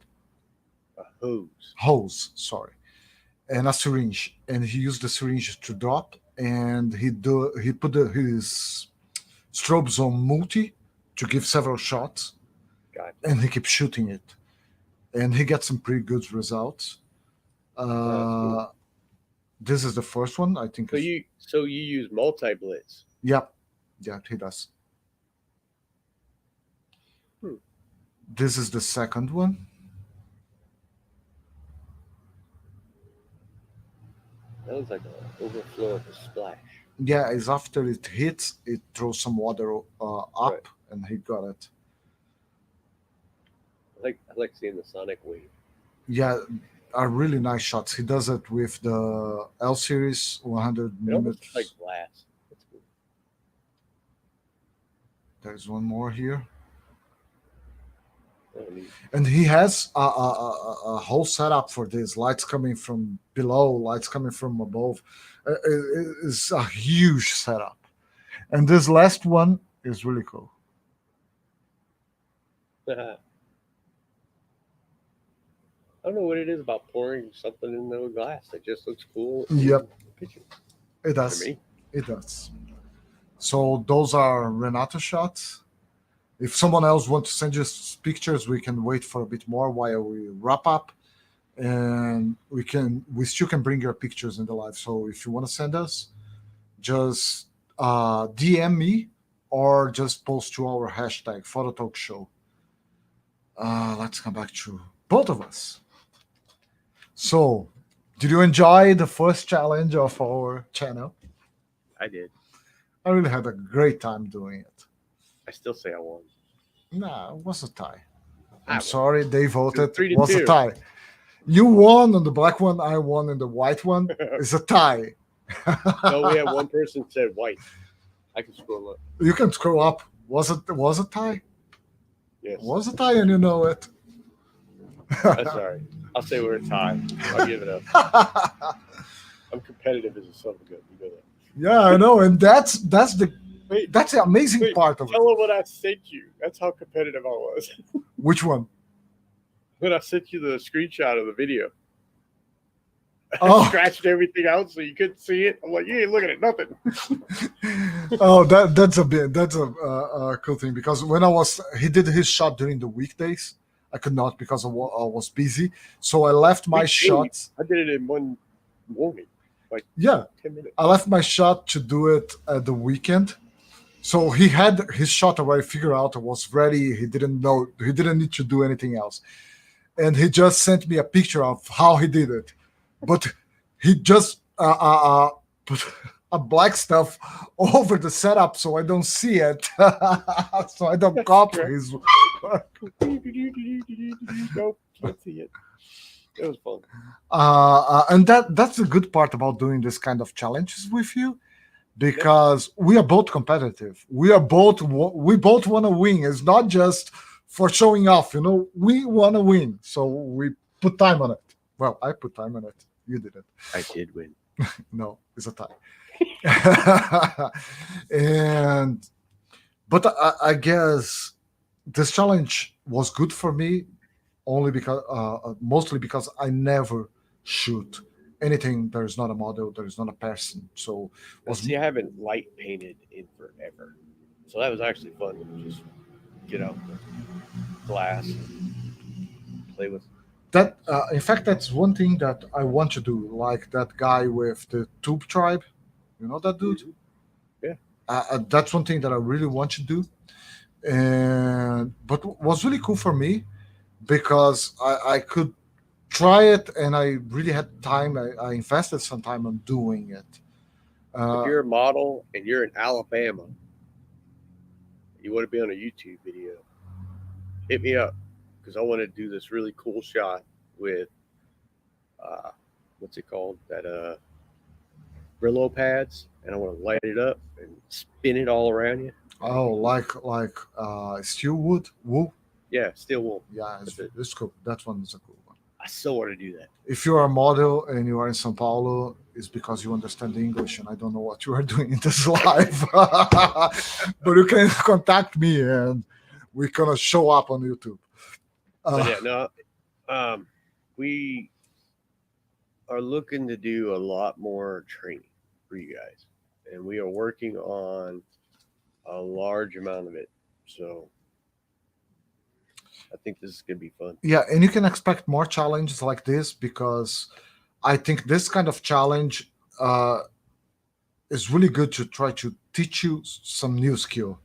A hose. Hose, sorry. And a syringe. And he used the syringe to drop, and he put his strobes on multi to give several shots, Gotcha. and he keeps shooting it. And he gets some pretty good results. Cool. This is the first one, I think. So you use multi blitz? Yeah, he does. This is the second one. That was like an overflow of a splash. Yeah, it's after it hits, it throws some water up, Right. and he got it. I like seeing the sonic wave. Yeah, are really nice shots. He does it with the L series 100 It almost looks like minutes. glass. That's cool. There's one more here. Oh, neat. And he has a whole setup for this. Lights coming from below, lights coming from above. It's a huge setup. And this last one is really cool. I don't know what it is about pouring something in the glass that just looks cool in Yep, the picture it to does. me. It does. So those are Renato shots. If someone else wants to send us pictures, we can wait for a bit more while we wrap up, and we still can bring your pictures in the live. So if you want to send us, just DM me or just post to our hashtag Photo Talk Show. Let's come back to both of us. So, did you enjoy the first challenge of our channel? I did. I really had a great time doing it. I still say I won. Nah, it was a tie. I I'm won. sorry, they voted. Three It to was a two. tie. You won on the black one, I won on the white one. It's a tie. No, we had one person said white. I can scroll up. You can scroll up. Was a tie? Yes. Was a tie, and you know it. That's all right. I'll say we're a tie. I'll give it up. I'm competitive as a son of a gun. You know that. Yeah, I know, and that's the Wait, amazing wait, part of it. tell them what I sent you. That's how competitive I was. Which one? When I sent you the screenshot of the video, I Oh. scratched everything out so you couldn't see it. I'm like, you ain't looking at nothing. Oh, that's a cool thing, because when he did his shot during the weekdays. I could not because I was busy, so I left my Weekdays? shots. I did it in one morning, like Yeah, 10 minutes. I left my shot to do it at the weekend. So he had his shot already figured out. I was ready. He didn't need to do anything else. And he just sent me a picture of how he did it. But he just put a black stuff over the setup so I don't see it. So I don't copy his work. Nope, can't see it. It was fun. And that's the good part about doing this kind of challenges with you, because we are both competitive. We both want to win. It's not just for showing off. We want to win, so we put time on it. Well, I put time on it. You didn't. I did win. No, it's a tie. But I guess this challenge was good for me, only because mostly because I never shoot anything. There is not a model. There is not a person. So See, I haven't light painted in forever, so that was actually fun to just get out the glass and play with. that. In fact, that's one thing that I want to do. Like that guy with the Tube Tribe. You know that dude? Yeah. That's one thing that I really want to do. And but what was really cool for me, because I could try it, and I really had time. I invested some time on doing it. If you're a model and you're in Alabama, you want to be on a YouTube video, hit me up, because I want to do this really cool shot with what's it called, that Brillo pads, and I want to light it up and spin it all around you. Oh, like steel wood wool. Yeah, steel wool. Yeah, it's cool. That one is a cool one. I still want to do that. If you are a model and you are in São Paulo, it's because you understand English, and I don't know what you are doing in this live. But you can contact me, and we're gonna show up on YouTube. But yeah, no, we are looking to do a lot more training for you guys, and we are working on a large amount of it. So I think this is gonna be fun. Yeah, and you can expect more challenges like this, because I think this kind of challenge is really good to try to teach you some new skill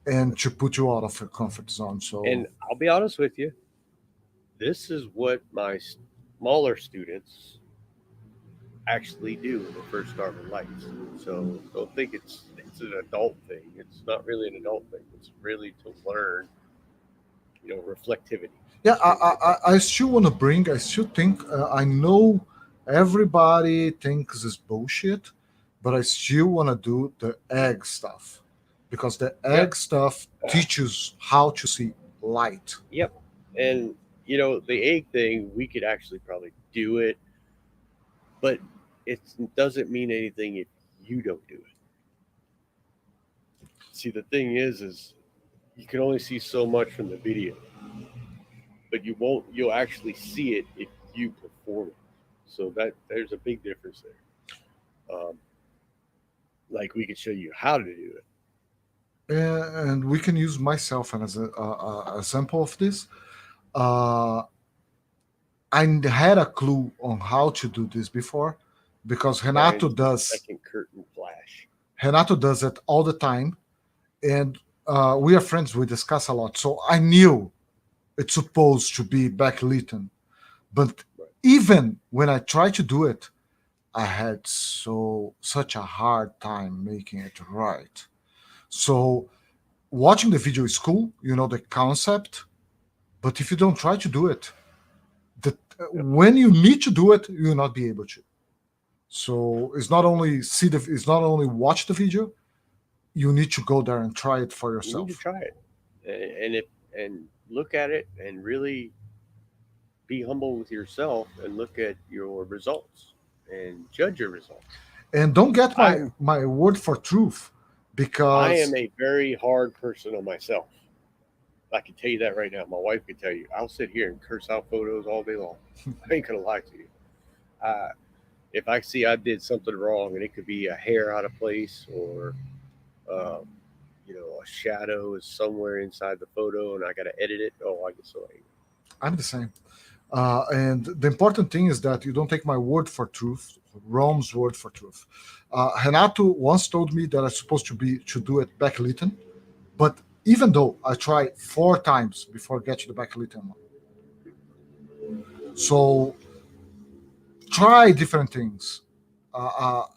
and to put you out of your comfort zone. So, And I'll be honest with you, this is what my smaller students actually do when they first start with lights. So don't think it's an adult thing. It's not really an adult thing. It's really to learn reflectivity. Yeah, I still want to bring. I still think I know everybody thinks it's bullshit, but I still want to do the egg stuff because the Yeah. egg stuff teaches how to see light. Yep. And the egg thing, we could actually probably do it, but it doesn't mean anything if you don't do it. See, the thing is you can only see so much from the video, but you'll actually see it if you perform it. So that there's a big difference there. Like we could show you how to do it. And we can use myself as a example of this. Uh, I had a clue on how to do this before because Second curtain flash. Renato does it all the time, and we are friends. We discuss a lot, so I knew it's supposed to be backlit. But Right. even when I tried to do it, I had such a hard time making it right. So watching the video is cool, you know the concept, but if you don't try to do it, when you need to do it, you will not be able to. So it's not only watch the video, you need to go there and try it for You need to yourself. try it, and look at it and really be humble with yourself and look at your results and judge your results. And don't get I'm my word for truth, I because am a very hard person on myself. I can tell you that right now. My wife can tell you. I'll sit here and curse out photos all day long. I ain't gonna lie to you. Uh, if I see I did something wrong, and it could be a hair out of place, or um, a shadow is somewhere inside the photo, and I got to edit it. Oh, I get so angry. I'm the same. And the important thing is that you don't take my word for truth, Rome's word for truth. Renato once told me that I'm supposed to do it backlit, but even though I try 4 times before get to the backlit one, so try different things.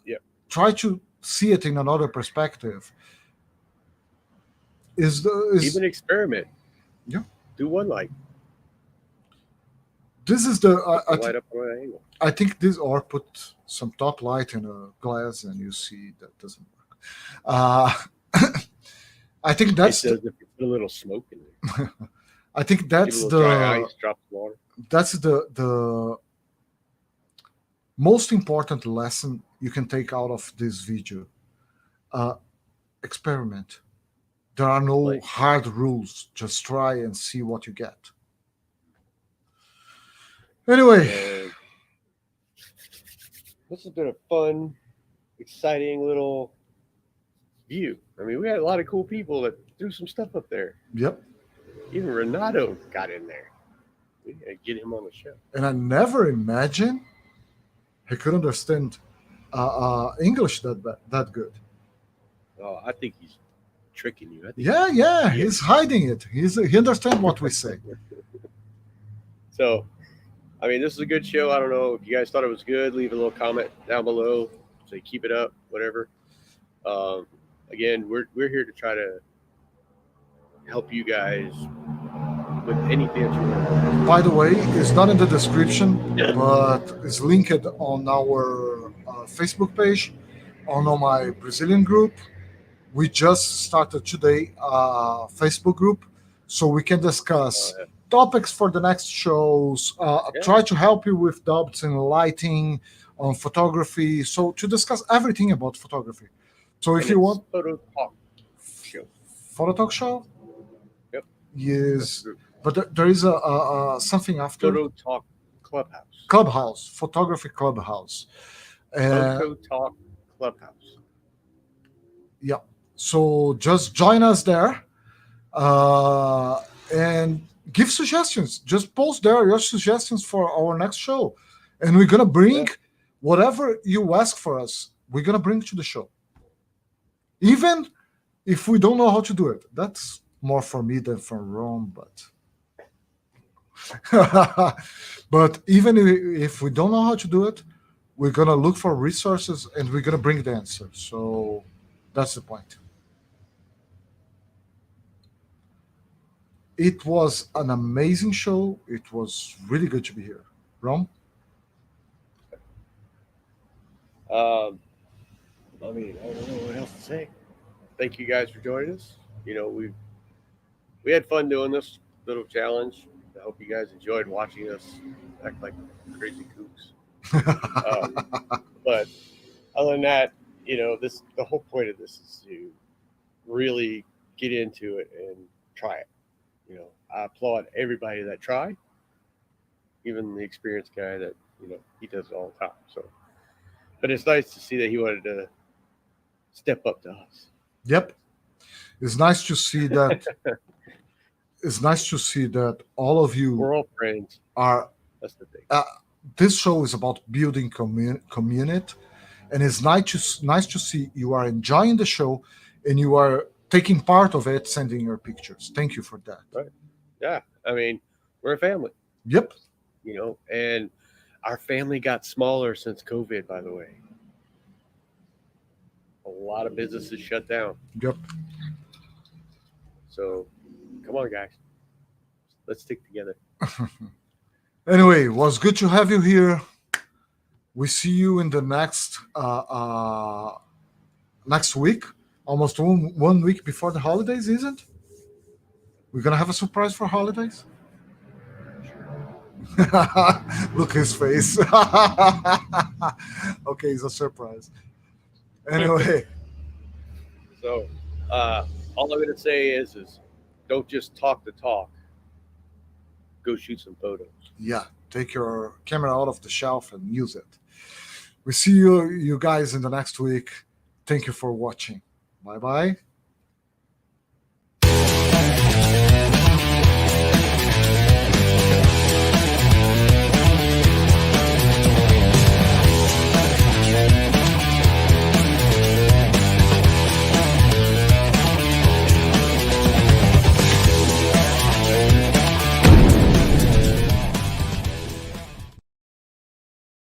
Yeah, Try to see it in another perspective. Is even experiment. Yeah. Do one light. This is the Put the light up on an angle. I think this, or put some top light in a glass and you see that doesn't work. Uh, I think It that's does if you put a little smoke in there. I think Give it a that's little dry the ice, drop some water. the most important lesson you can take out of this video. Uh, Experiment. There are no Play. hard rules. Just try and see what you get. Anyway, And this has been a fun, exciting little view. I mean, we had a lot of cool people that threw some stuff up there. yep. Even Renato got in there. We gotta get him on the show. And I never imagined he could understand English that good. Oh, I think he's tricking you. I think Yeah, he's hiding it. He understands what we say. So, I mean, this is a good show. I don't know if you guys thought it was good. Leave a little comment down below. Say keep it up, whatever. Again, we're here to try to help you guys with anything that you want. By the way, it's not in the description, but it's linked on our Facebook page, on my Brazilian group. We just started today a Facebook group, so we can discuss Yeah. topics for the next shows. Yeah. Try to help you with doubts in lighting, on photography. So to discuss everything about photography. So if And you it's want photo talk show. photo talk show, Yep. yes, but there is a something after Photo talk clubhouse. clubhouse, photography clubhouse. Photo talk clubhouse. Yeah. So just join us there, and give suggestions. Just post there your suggestions for our next show, and we're gonna bring whatever you ask for us. We're gonna bring to the show, even if we don't know how to do it. That's more for me than for Rome, but but even if we don't know how to do it, we're gonna look for resources and we're gonna bring the answer. So that's the point. It was an amazing show. It was really good to be here. Rom? Um, I mean, I don't know what else to say. Thank you guys for joining us. You know, we had fun doing this little challenge. I hope you guys enjoyed watching us act like crazy kooks. But other than that, you know, the whole point of this is to really get into it and try it. You know, I applaud everybody that tried, even the experienced guy that, you know, he does it all the time. So, but it's nice to see that he wanted to step up to us. Yep. It's nice to see that. It's nice to see that all of you We're all friends. are. That's the thing. This show is about building community, and it's nice to see you are enjoying the show and you are taking part of it, sending your pictures. Thank you for that. Right. Yeah. I mean, we're a family, Yep. you know, and our family got smaller since COVID, by the way. A lot of businesses shut down. Yep. So come on, guys. Let's stick together. Anyway, it was good to have you here. We see you in the next week, almost one week before the holidays, isn't? We're gonna have a surprise for holidays. Look his face. Okay, it's a surprise. Anyway, So all I'm going to say is don't just talk the talk. Go shoot some photos. yeah, take your camera out of the shelf and use it. We see you guys in the next week. Thank you for watching. Bye bye.